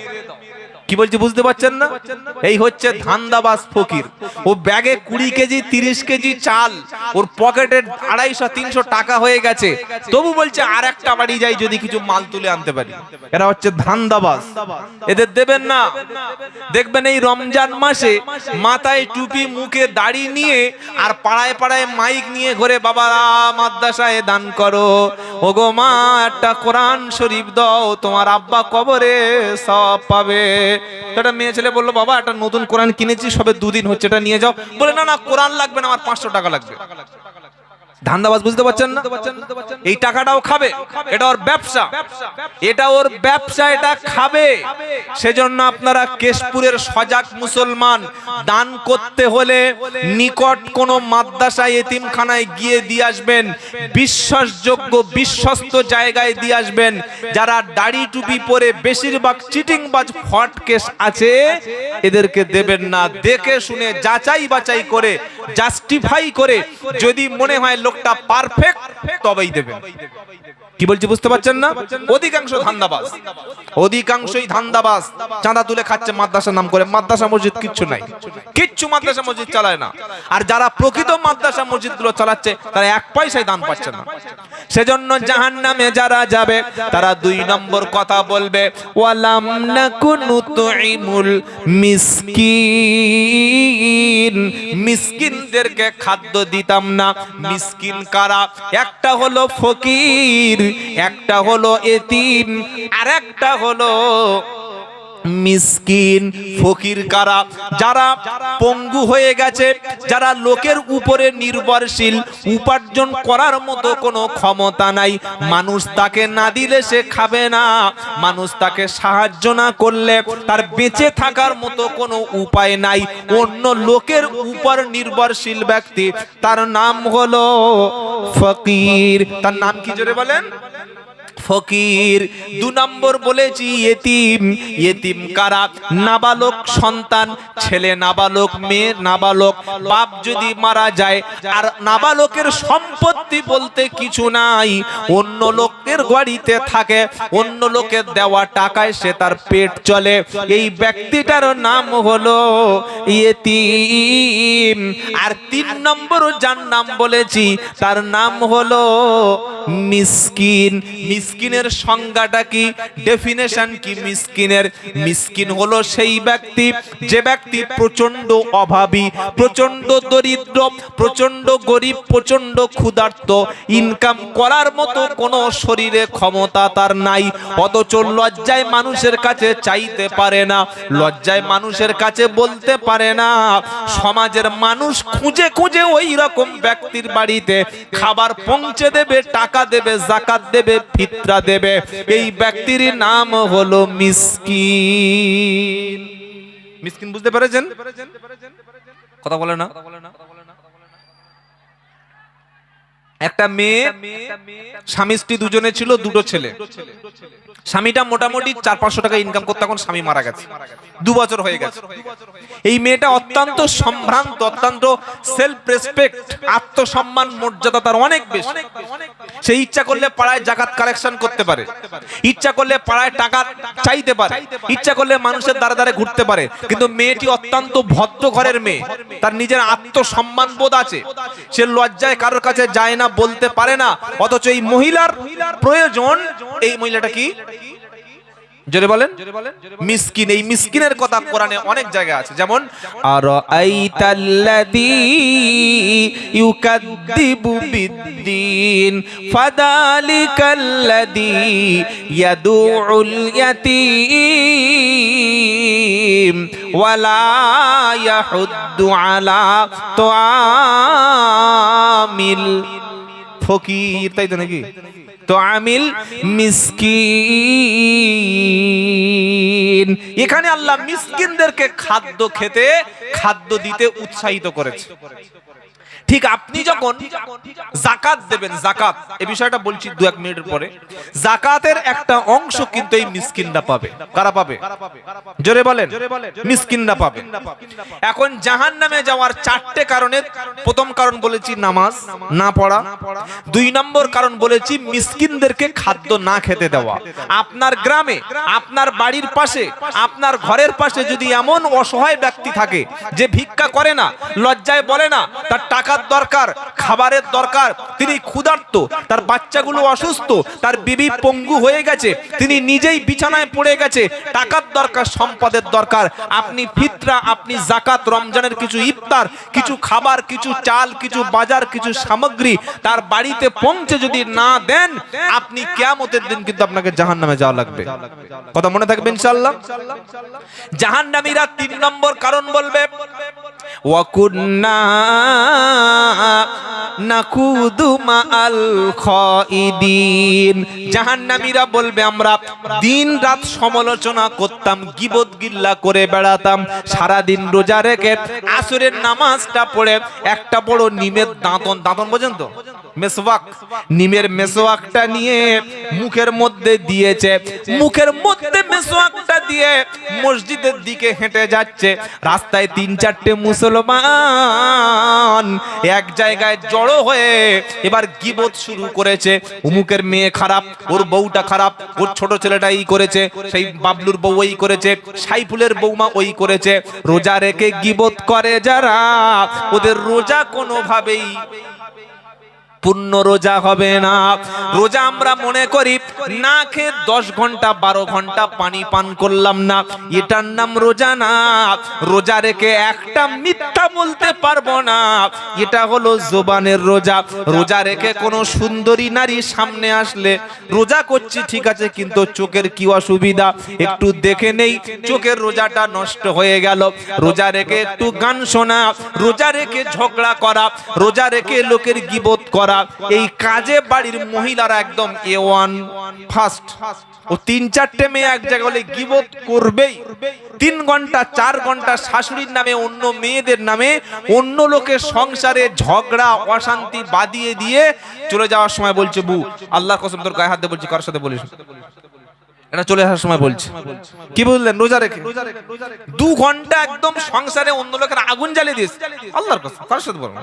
কি বলছি বুঝতে পারছেন না? এই হচ্ছে ধান্দাবাজ ফকির। ও ব্যাগে 20 কেজি 30 কেজি চাল, ওর পকেটে 250-300 টাকা হয়ে গেছে, তবু বলছে আর একটা বাড়ি যাই যদি কিছু মাল তুলে আনতে পারি। এরা হচ্ছে ধান্দাবাজ, এদের দেবেন না। দেখবেন এই রমজান মাসে মাথায় টুপি, মুখে দাড়ি নিয়ে আর পাড়ায় পাড়ায় মাইক নিয়ে ঘুরে, বাবা মাদ্রাসায় দান করো, ওগো মা একটা কোরআন শরীফ দাও, তোমার আব্বা কবরে সওয়াব পাবে। একটা মেয়ে ছেলে বললো, বাবা একটা নতুন কোরআন কিনেছি, সবে 2 দিন হচ্ছে, এটা নিয়ে যাও। বলে না না, কোরআন লাগবে না, আমার 500 টাকা লাগবে। ধান্দাবাজ, বুঝতে পারছেন না? এই টাকাটাও খাবে, এটা ওর ব্যবসা, এটা ওর ব্যবসা, এটা খাবে। সেজন্য আপনারা কেশপুরের সজাগ মুসলমান, দান করতে হলে নিকট কোন মাদ্রাসা এতিমখানায় গিয়ে দিয়ে আসবেন, বিশ্বাসযোগ্য বিশ্বস্ত জায়গায় দিয়ে আসবেন। যারা দাড়ি টুপি পরে বেশিরভাগ চিটিংবাজ ফ্রড কেস আছে, এদেরকে দেবেন না। দেখে শুনে যাচাই বাছাই করে, জাস্টিফাই করে, যদি মনে হয় লোকটা পারফেক্ট, তবেই দেবেন। কি বলছি বুঝতে পারছেন না? অধিকাংশই ধান্দাবাজ, চাঁদা তুলে খাচ্ছে মাদ্রাসার নাম করে। মাদ্রাসা মসজিদ কিচ্ছু নাই, কিচ্ছু মাদ্রাসা মসজিদ চালায় না। আর যারা প্রকৃত মাদ্রাসা মসজিদ গুলো চালাচ্ছে, তারা 1 পয়সায় দান পাচ্ছে না। সেজন্য জাহান্নামে যারা যাবে, তারা 2 নম্বর কথা বলবে, ওয়ালাম নাকুনু তুইমুল মিসকিন। মিসকিনদেরকে খাদ্য দিতাম না। মিসকিন কারা? একটা হলো ফকির, একটা হলো এতিম, আর একটা হলো মিসকিন। ফকির কারা? যারা পঙ্গু হয়ে গেছে, যারা লোকের উপরে নির্ভরশীল, উপার্জন করার মতো কোনো ক্ষমতা নাই। মানুষ তাকে না দিলে সে খাবে না, মানুষ তাকে সাহায্য না করলে তার বেঁচে থাকার মতো কোনো উপায় নাই। অন্য লোকের উপর নির্ভরশীল ব্যক্তি, তার নাম হলো ফকির। তার নাম কি জোরে বলেন? ফকির। 2 নম্বর বলেছি এতিম। এতিম কারা? নাবালক সন্তান, ছেলে নাবালক, মেয়ে নাবালক। বাপ যদি মারা যায় আর নাবালকের সম্পত্তি বলতে কিছু নাই, অন্য লোকের বাড়িতে থাকে, অন্য লোকের দেওয়া টাকায় সে তার পেট চলে, এই ব্যক্তিটার নাম হলো এতিম। আর 3 নম্বর যার নাম বলেছি, তার নাম হলো মিসকিন। মিসকিনের সংজ্ঞাটা কি? ডেফিনেশন কি মিসকিনের? মিসকিন হলো সেই ব্যক্তি, যে ব্যক্তি প্রচন্ড অভাবী, প্রচন্ড দরিদ্র, প্রচন্ড গরিব, প্রচন্ড ক্ষুধার্ত, ইনকাম করার মতো কোনো শরীরে ক্ষমতা তার নাই, অথচ লজ্জায় মানুষের কাছে চাইতে পারে না, লজ্জায় মানুষের কাছে বলতে পারে না। সমাজের মানুষ খুঁজে খুঁজে ওই রকম ব্যক্তির বাড়িতে খাবার পৌঁছে দেবে, টাকা দেবে, যাকাত দেবে, ফিতরা দেবে। এই ব্যক্তির নাম হলো মিসকিন। মিসকিন বুঝতে পেরেছেন? কথা বলে না? একটা মেয়ে, স্বামী স্ত্রী দুজনে ছিল, দুটো ছেলে। স্বামীটা মোটামুটি 400-500 টাকা ইনকাম করতে, এখন স্বামী মারা গেছে, 2 বছর হয়ে গেছে। এই মেয়েটা অত্যন্ত সম্ভ্রান্ত, অত্যন্ত সেলফ রেসপেক্ট, আত্মসম্মান মর্যাদা তার অনেক বেশি। সে ইচ্ছা করলে পাড়ায় জাকাত কালেকশন করতে পারে, ইচ্ছা করলে পাড়ায় টাকা চাইতে পারে, ইচ্ছা করলে মানুষের দ্বারে দ্বারে ঘুরতে পারে। কিন্তু মেয়েটি অত্যন্ত ভদ্র ঘরের মেয়ে, তার নিজের আত্মসম্মান বোধ আছে, সে লজ্জায় কারোর কাছে যায় না, বলতে পারে না। অথচ এই মহিলার প্রয়োজন, এই মহিলাটা কি জোরে বলেন, মিসকিন। এই মিসকিনের কথা কোরআনে অনেক জায়গায় আছে, যেমন আরাআইতাল্লাযী ইউকাদ্দিবু বিদ্দীন ফাযালিকাল্লাযী ইয়াদুউল ইয়াতীম ওয়ালা ইয়াহুদ্দু আলা তুআমিল ফকির, তাই তো নাকি? তো আমিল মিসকিন, এখানে আল্লাহ মিসকিনদেরকে খাদ্য খেতে, খাদ্য দিতে উৎসাহিত করেছে। ঠিক আপনি যখন যাকাত দেবেন, যাকাত এই বিষয়টা বলছি 2-1 মিনিটের পরে, যাকাতের একটা অংশ কিন্তু এই মিসকিনরা পাবে। কারা পাবে? জোরে বলেন, মিসকিনরা পাবে। এখন জাহান্নামে যাওয়ার 4টে কারণের প্রথম কারণ বলেছি নামাজ না পড়া, 2 নম্বর কারণ বলেছি মিসকিনদেরকে খাদ্য না খেতে দেওয়া। আপনার গ্রামে, আপনার বাড়ির পাশে, আপনার ঘরের পাশে যদি এমন অসহায় ব্যক্তি থাকে যে ভিক্ষা করে না, লজ্জায় বলে না, তার টাকার দরকার, খাবারের দরকার, তিনি ক্ষুধার্ত, তার বাচ্চাগুলো অসুস্থ, তার বিবি পঙ্গু হয়ে গেছে, তিনি নিজেই বিছানায় পড়ে গেছে, টাকার দরকার, সম্পদের দরকার, আপনি ফিতরা, আপনি যাকাত, রমজানের কিছু ইফতার, কিছু খাবার, কিছু চাল, কিছু বাজার, কিছু সামগ্রী তার বাড়িতে পৌঁছে যদি না দেন, আপনি কিয়ামতের দিন কিন্তু আপনাকে জাহান্নামে যাওয়া লাগবে। কথা মনে থাকবে ইনশাআল্লাহ। জাহান্নামীরা 3 নম্বর কারণ বলবে, ওয়াকুন্না নাকুদু মাআল খাইদিন। জাহান্নামীরা বলবে আমরা দিন রাত সমালোচনা করতাম, গীবত গিল্লা করে বেড়াতাম, সারা দিন রোজা রেখে আসরের নামাজটা পড়ে একটা বড় নিমের দাঁতন, দাঁতন বোঝেন তো, মেসওয়াক, নিমের মেসওয়াকটা নিয়ে মুখের মধ্যে দিয়েছে, মুখের মধ্যে মেসওয়াকটা দিয়ে মসজিদের দিকে হেঁটে যাচ্ছে। রাস্তায় 3-4টে মুসলমান এক জায়গায় জড়ো হয়ে এবার গীবত শুরু করেছে। অমুকের মেয়ে খারাপ, ওর বউটা খারাপ, ওর ছোট ছেলেটা এই করেছে, সেই বাবলুর বউ ওই করেছে, সাইফুলের বৌমা ওই করেছে। রোজা রেখে গীবত করে যারা, ওদের রোজা কোনোভাবেই পূর্ণ রোজা হবে না। রোজা আমরা মনে করি না খেয়ে 10 ঘন্টা 12 ঘন্টা পানি পান করলাম না, এটার নাম রোজা না। রোজা রেখে একটা মিথ্যা বলতে পারবো না, এটা হলো জবানের রোজা। রোজা রেখে কোনো সুন্দরী নারী সামনে আসলে, রোজা করছি ঠিক আছে, কিন্তু চোখের কি অসুবিধা একটু দেখে নেই, চোখের রোজাটা নষ্ট হয়ে গেল। রোজা রেখে একটু গান শোনা, রোজা রেখে ঝগড়া করা, রোজা রেখে লোকের গীবত করা, এই কাজে বাড়ির মহিলারা একদম A1 ফার্স্ট। ও 3-4টে মেয়ে এক জায়গায় হলে গীবত করবেই। 3 ঘন্টা 4 ঘন্টা শাশুড়ির নামে, অন্য মেয়েদের নামে, অন্য লোকের সংসারে ঝগড়া অশান্তি বাদিয়ে দিয়ে চলে যাওয়ার সময় বলছে, বউ আল্লাহর কসম তোর গায়ে হাত দিয়ে বলছি, কার সাথে বলিস, এটা চলে আসার সময় বলছে। কি বললেন? রোজা রেখে 2 ঘন্টা একদম সংসারে অন্য লোকের আগুন জ্বালিয়ে দিয়েছে, আল্লাহর কসম, কার সাথে বলবো।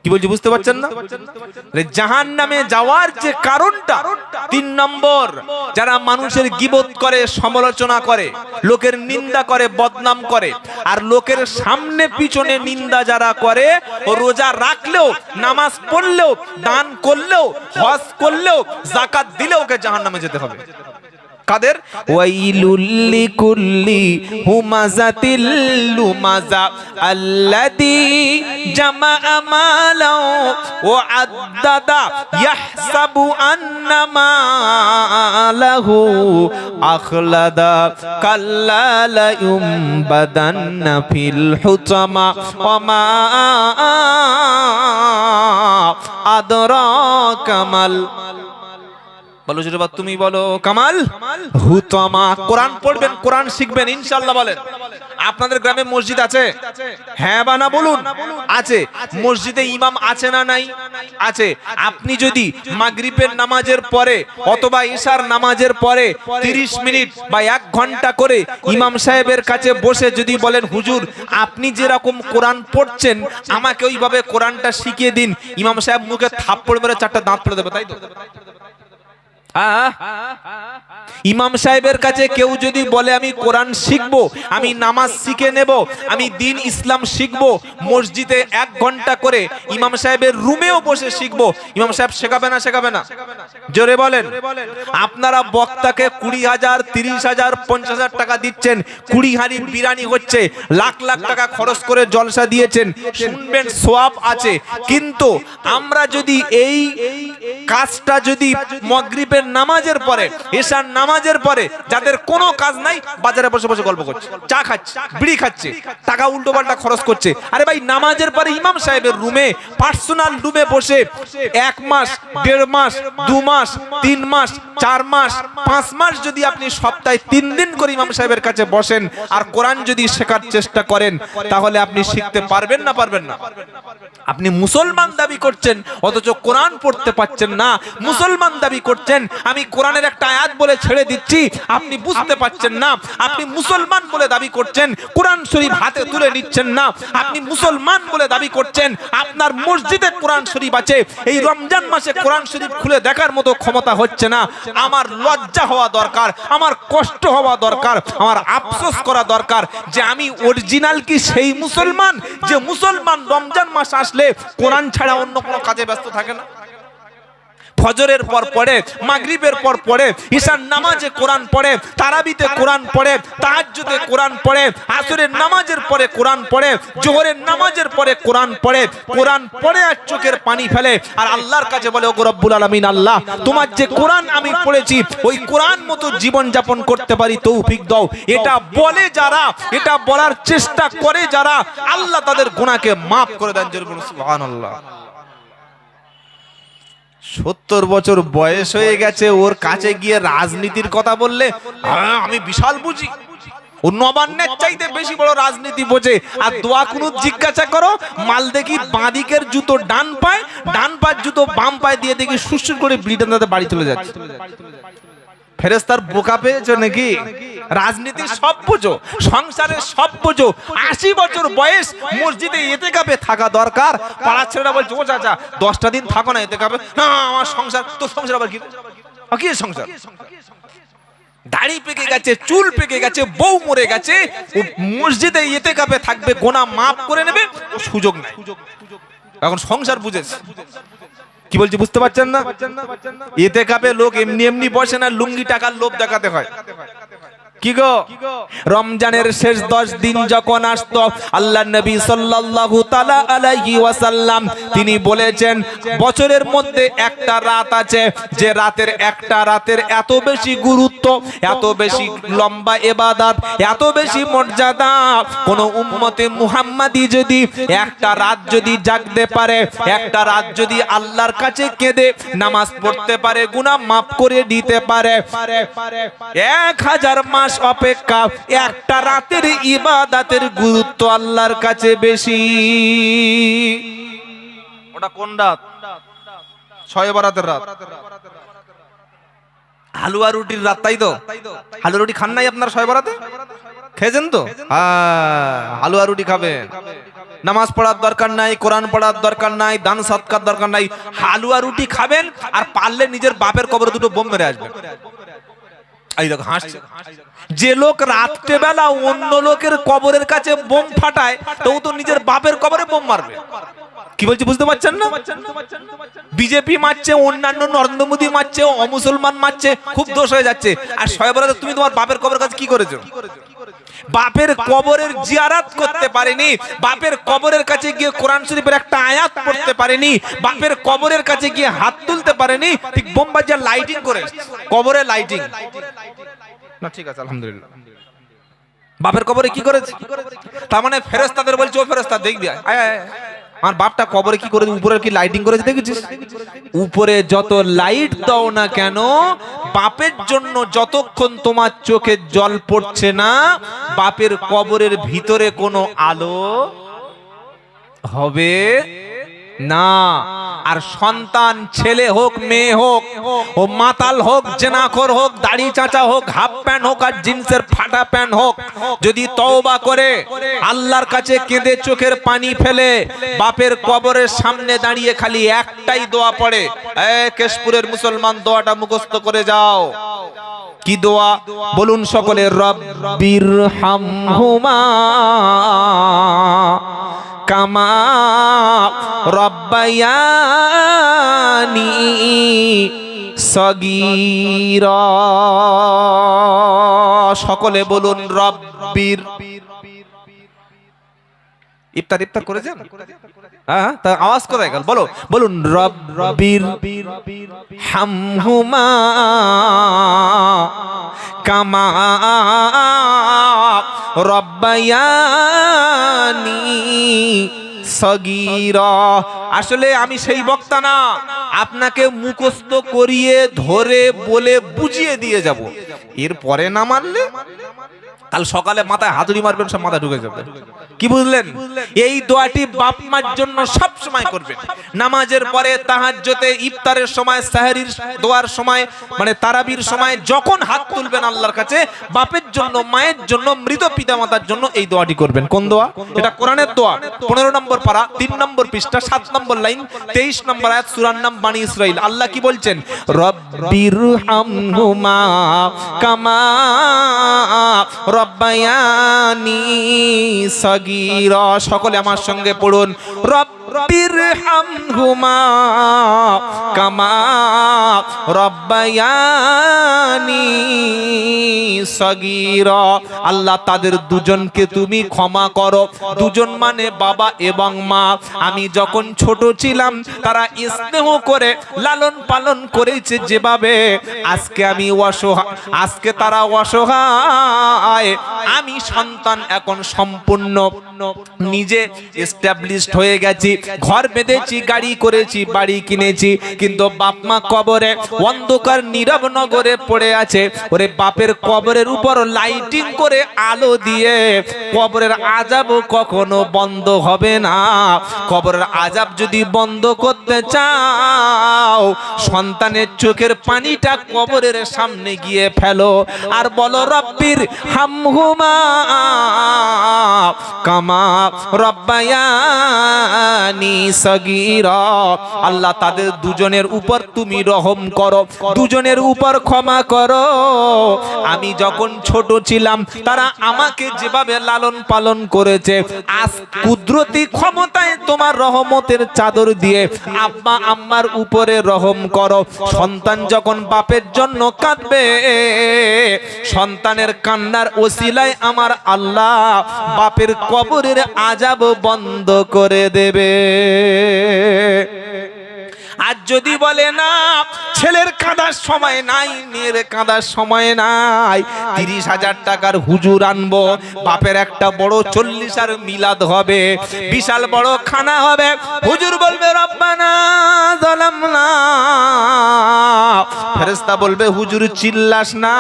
কি বলছি বুঝতে পারছেন না? জাহান্নামে যাওয়ার যে কারণটা 3 নম্বর, যারা মানুষের গীবত করে, সমালোচনা করে, লোকের নিন্দা করে, বদনাম করে, আর লোকের সামনে পিছনে নিন্দা যারা করে, ও রোজা রাখলেও, নামাজ পড়লেও, দান করলেও, হজ করলেও, যাকাত দিলেও ওকে জাহান্নামে যেতে হবে। কাদের? ওয়াইলুল লিকুল্লি হুমাযাতিল লুমাযা আল্লাযী জামাআ মালাও ওয়া আদ্দাদা ইয়াহসাবু আন্না মালাহু আখলাদা কাল্লা লা ইউমবাদান্না ফিল হুতামা ওয়া মা আদরাকা মাল। বলো জোরে, তুমি বলো কামাল। হুতামা। কোরআন পড়বেন, কোরআন শিখবেন ইনশাআল্লাহ। বলেন আপনাদের গ্রামে মসজিদ আছে? হ্যাঁ বা না বলুন। আছে। মসজিদে ইমাম আছে না নাই? আছে। আপনি যদি মাগরিবের নামাজের পরে অথবা ইশার নামাজের পরে 30 মিনিট বা 1 ঘন্টা করে ইমাম সাহেবের কাছে বসে যদি বলেন, হুজুর আপনি যেরকম কোরআন পড়ছেন আমাকে ওইভাবে কোরআনটা শিখিয়ে দিন, ইমাম সাহেব মুখে থাপ্পড় মেরে 4টা দাঁত ফেলে দেবে, তাই তো? ইমাম সাহেবের কাছে কেউ যদি বলে আমি কোরআন শিখবো, আমি নামাজ শিখে নেব, আমি দ্বীন ইসলাম শিখবো, মসজিদে 1 ঘন্টা করে ইমাম সাহেবের রুমেও বসে শিখবো, ইমাম সাহেব শেখাবে না শেখাবে না? জোরে বলেন। আপনারা বক্তাকে 20,000 30,000 50,000 টাকা দিচ্ছেন, 20 হাঁড়ি বিরিয়ানি হচ্ছে, লাখ লাখ টাকা খরচ করে জলসা দিয়েছেন, শুনবেন সওয়াব আছে। কিন্তু আমরা যদি এই কাজটা যদি মাগরিবের নামাজের পরে, এশার নামাজের পরে, যাদের কোনো কাজ নাই বাজারে বসে বসে গল্প করছে, চা খাচ্ছে, বিড়ি খাচ্ছে, টাকা উল্টো পাল্টা খরচ করছে। আরে ভাই নামাজের পরে ইমাম সাহেবের রুমে, পার্সোনাল রুমে বসে 1 মাস 1.5 মাস 2 মাস 3 মাস 4 মাস 5 মাস যদি আপনি সপ্তাহে 3 দিন করে ইমাম সাহেবের কাছে বসেন আর কোরআন যদি শেখার চেষ্টা করেন, তাহলে আপনি শিখতে পারবেন না পারবেন না? আপনি মুসলমান দাবি করছেন অথচ কোরআন পড়তে পাচ্ছেন না। মুসলমান দাবি করছেন, আমি কোরআনের একটা আয়াত বলে ছেড়ে দিচ্ছি, আপনি বুঝতে পাচ্ছেন না। আপনি মুসলমান বলে দাবি করছেন, কোরআন শরীফ হাতে তুলে নিচ্ছেন না। আপনি মুসলমান বলে দাবি করছেন, আপনার মসজিদে কোরআন শরীফ আছে, এই রমজান মাসে কোরআন শরীফ খুলে দেখার মতো ক্ষমতা হচ্ছে না। আমার লজ্জা হওয়া দরকার, আমার কষ্ট হওয়া দরকার, আমার আফসোস করা দরকার যে আমি অরিজিনাল কি সেই মুসলমান যে মুসলমান রমজান মাস আসলে কোরআন ছাড়া অন্য কোনো কাজে ব্যস্ত থাকে না? ফজরের পর পড়ে, মাগরিবের পর পড়ে, ঈশার নামাজে কোরআন পড়ে, তারাবিতে কোরআন পড়ে, তাহাজ্জুদে কোরআন পড়ে, আসরের নামাজের পরে কোরআন পড়ে, জোহরের নামাজের পরে কোরআন পড়ে, কোরআন পড়ে আর চোখের পানি ফেলে আর আল্লাহর কাছে বলে, ওগো রব্বুল আলামিন, আল্লাহ তোমার যে কোরআন আমি পড়েছি ওই কোরআন মতো জীবন যাপন করতে পারি তৌফিক দাও। এটা বলে যারা, এটা বলার চেষ্টা করে যারা, আল্লাহ তাদের গুনাহকে মাফ করে দেন। সুবহানাল্লাহ। 70 বছর বয়স হয়ে গেছে, ওর কাছে গিয়ে রাজনীতির কথা বললে আমি বিশাল বুঝি, ও নবান্নের চাইতে বেশি বড় রাজনীতি বোঝে। আর দোয়া কুনুত জিজ্ঞাসা করো, মাল দেখি বাঁদিকের জুতো ডান পায়, ডান পায়ের জুতো বাম পায়ে দিয়ে দেখি সুসুর করে ব্লিডার বাড়ি চলে যাচ্ছে। ফেরেশতার বোকা পেয়েছো নাকি? রাজনীতির সব বোঝো, সংসারের সব বোঝো। 80 বছর বয়স, মসজিদে ইতিকাফে থাকা দরকার। পাড়ার ছেলেরা বলছে, ও চাচা 10টা দিন থাকো না ইতিকাফে। না আমার সংসার। তোর সংসার আবার কি? কি সংসার? দাড়ি পেকে গেছে, চুল পেকে গেছে, বউ মরে গেছে, ও মসজিদে ইতিকাফে থাকবে, গোনা মাফ করে নেবে, ও সুযোগ নাই। এখন সংসার বুঝেছে। কি বলছি বুঝতে পারছেন না? ইতিকাফে লোক এমনি এমনি বসে না, লুঙ্গি টাকার লোভ দেখাতে হয়। কি গো, রমজানের শেষ 10 দিন যখন আসতো, আল্লাহর নবী সাল্লাল্লাহু তাআলা আলাইহি ওয়াসাল্লাম তিনি বলেছেন, বছরের মধ্যে একটা রাত আছে যে রাতের একটা রাতের এত বেশি গুরুত্ব, এত বেশি লম্বা ইবাদত, এত বেশি মর্যাদা, কোন উম্মতে মুহাম্মাদি যদি একটা রাত যদি জাগতে পারে, একটা রাত যদি আল্লাহর কাছে কেঁদে নামাজ পড়তে পারে, গুনাহ মাফ করে দিতে পারে, 1000 মাস অপেক্ষা একটা রাতের ইবাদতের গুরুত্ব আল্লাহর কাছে বেশি। ওটা কোন রাত? ছয় বরাতের রাত, হালুয়া রুটির রাত, তাই তো? হালুয়া রুটি খান নাই আপনার ছয় বরাতে? খেয়েছেন তো? হ্যাঁ, হালুয়া রুটি খাবেন। নামাজ পড়ার দরকার নাই, কোরআন পড়ার দরকার নাই, দান সদকার দরকার নাই, হালুয়া রুটি খাবেন আর পারলে নিজের বাপের কবরে দুটো বোম মেরে আসবেন। এই দেখো হাসছে। যে লোক রাত্রে বেলা অন্য লোকের কবরের কাছে বোম ফাটায়, তো ও তো নিজের বাপের কবরে বোম মারবে। কি বলছি বুঝতে পারছেন না? বিজেপি মারছে, অন্যান্য নরেন্দ্র মোদী মারছে, অমুসলমান মারছে, খুব দোষ হয়ে যাচ্ছে। আর শয়ে বরাতে তুমি তোমার বাপের কবরের কাছে কি করেছো? বাপের কবরের জিয়ারত করতে পারেনি, বাপের কবরের কাছে গিয়ে কোরআন শরীফের একটা আয়াত পড়তে পারেনি, বাপের কবরের কাছে গিয়ে হাত তুলতে পারেনি, ঠিক বোমবাজিয়া লাইটিং করে কবরে লাইটিং না। ঠিক আছে, আলহামদুলিল্লাহ। বাপের কবরে কি করেছে? তার মানে ফেরেশতাদের বলছে, ও ফেরেশতা দেখবি, আমার বাপটা কবরে কি করে উপরে কি লাইটিং করেছে দেখেছিস? উপরে যত লাইট দাও না কেন, বাপের জন্য যতক্ষণ তোমার চোখে জল পড়ছে না, বাপের কবরের ভিতরে কোনো আলো হবে না। আর সন্তান ছেলে হোক মেয়ে হোক, ও মাতাল হোক, জেনাখোর হোক, দাড়ি চাচা হোক, হাফ প্যান্ট হোক আর জিন্সের ফাটা প্যান্ট হোক, যদি তওবা করে আল্লাহর কাছে কেঁদে চোখের পানি ফেলে বাপের কবরের সামনে দাঁড়িয়ে খালি একটাই দোয়া পড়ে, কেশপুরের মুসলমান দোয়াটা মুখস্থ করে যাও। কি দোয়া বলুন সকলে? রব্বির হামহুমা কামা রব্বায়ানি সগীরা। সকলে বলুন রব্বির। ইফতার করেছেন? হ্যাঁ, তা আওয়াজ করে গেল, বলো, বলুন রব্বির হামহুমা কামা রব্বায়ানি সগীরা। আসলে আমি সেই বক্তা না, আপনাকে মুখস্থ করিয়ে ধরে বলে বুঝিয়ে দিয়ে যাব। এরপরে না মানলে কাল সকালে মাথায় হাতুড়ি মারবেন, সব মাথা ঢুকে যাবে। কি বুঝলেন? এই দোয়াটি বাপ মার জন্য সব সময় করবেন। নামাজের পরে, তাহাজ্জুদে, ইফতারের সময়, সাহরির দোয়ার সময়, মানে তারাবির সময় যখন হাত তুলবেন আল্লাহর কাছে, বাপের জন্য, মায়ের জন্য, মৃত পিতামাতার জন্য এই দোয়াটি করবেন। কোন দোয়া? এটা কোরআনের দোয়া, 15 নম্বর পারা, 3 নম্বর পৃষ্ঠা, 7 নম্বর লাইন, 23 নম্বর আয়াত, সূরার নাম বনী ইসরাইল। আল্লাহ কি বলছেন? রব্বির হামহুমা কামা রব্বায়ানি সগীরা। সকলে আমার সঙ্গে পড়ুন, রব্বির হামহুমা কামা রব্বায়ানি সগীরা। আল্লাহ তাদের দুজনকে তুমি ক্ষমা করো। দুজন মানে বাবা এবং মা। আমি যখন ছোট ছিলাম তারা স্নেহ করে লালন পালন করেছে যেভাবে, আজকে আমি অসহায়, আজকে তারা অসহায়। আমি সন্তান এখন সম্পূর্ণ নিজে এস্টাবলিশড হয়ে গেছি, ঘর বেঁধেছি, গাড়ি করেছি, বাড়ি কিনেছি, কিন্তু বাপ মা কবরে অন্ধকার নীরব নগরে পড়ে আছে। ওরে বাপের কবরের উপর লাইটিং করে আলো দিয়ে কবরের আযাব কখনো বন্ধ হবে না। কবরের আযাব যদি বন্ধ করতে চাও, সন্তানের চোখের পানিটা কবরের সামনে গিয়ে ফেলো আর বলো রব্বির হামহুমা কামা রব্বায়ানি সগীরা। আল্লাহ তাদের দুজনের উপর তুমি রহম করো, দুজনের উপর ক্ষমা করো। আমি যখন ছোট ছিলাম তারা আমাকে যেভাবে লালন পালন করেছে, আজ কুদরতি ক্ষমতায় তোমার রহমতের চাদর দিয়ে আব্বা আম্মার উপরে রহম করো। সন্তান যখন বাপের জন্য কাঁদবে, সন্তানের কান্নার ওসিলায় আমার আল্লাহ বাপের কবরের আযাব বন্ধ করে দেবে। আর যদি বলে না ছেলের কাঁদার সময় নাই, মেয়ের কাঁদার সময় নাই, 30,000 টাকার হুজুর আনবো, বাপের একটা বড় 40 মিলাদ হবে, বিশাল বড় খানা হবে, হুজুর বলবে রব্বানা যালামনা, ফেরেশতা বলবে হুজুর চিল্লাস না,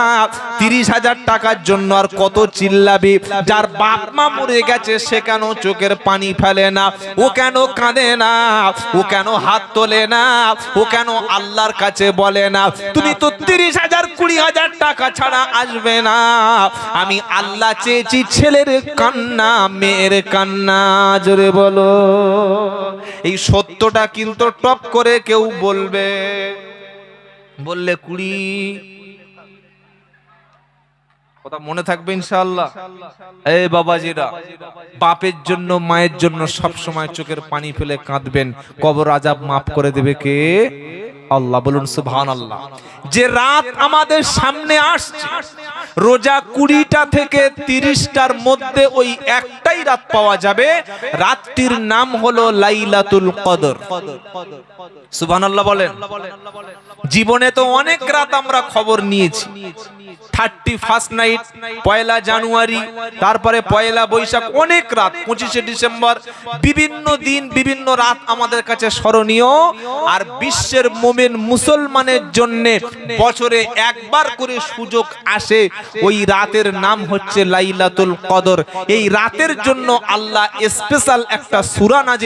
30,000 টাকার জন্য আর কত চিল্লাবি? যার বাপ মা মরে গেছে সে কেন চোখের পানি ফেলে না? ও কেন কাঁদে না? ও কেন হাত তোলে না? ও কেন আল্লাহর কাছে বলে না তুমি তো 30,000 20,000 টাকা ছাড়া আসবে না? আমি আল্লাহ চেয়েছি ছেলের কান্না, মেয়ের কান্না। জোরে বলো। এই সত্যটা কিন্তু টপ করে কেউ বলবে, বললে 20 কথা মনে থাকবে ইনশাআল্লাহ। এই বাবাজিরা, বাপের জন্য মায়ের জন্য সব সময় চোখের পানি ফেলে কাঁদবেন, কবর আযাব মাফ করে দেবে কে? আল্লাহ। বলুন সুবহানাল্লাহ। যে রাত আমাদের সামনে আসছে, রোজা 20টা থেকে 30টার মধ্যে ওই একটাই রাত পাওয়া যাবে, রাতটির নাম হলো লাইলাতুল কদর। সুবহানাল্লাহ বলেন। জীবনে তো অনেক রাত আমরা খবর নিয়েছি, 31st নাইট, পয়লা জানুয়ারি, তারপরে পয়লা বৈশাখ, অনেক রাত, 25শে ডিসেম্বর, বিভিন্ন দিন বিভিন্ন রাত আমাদের কাছে স্মরণীয়। আর বিশ্বের মুমিন মুসলমানের জন্য বছরে একবার করে সুযোগ আসে, ওই রাতের নাম হচ্ছে লাইলাতুল কদর। এই রাতের জন্য আল্লাহ স্পেশাল একটা সূরা নাযিল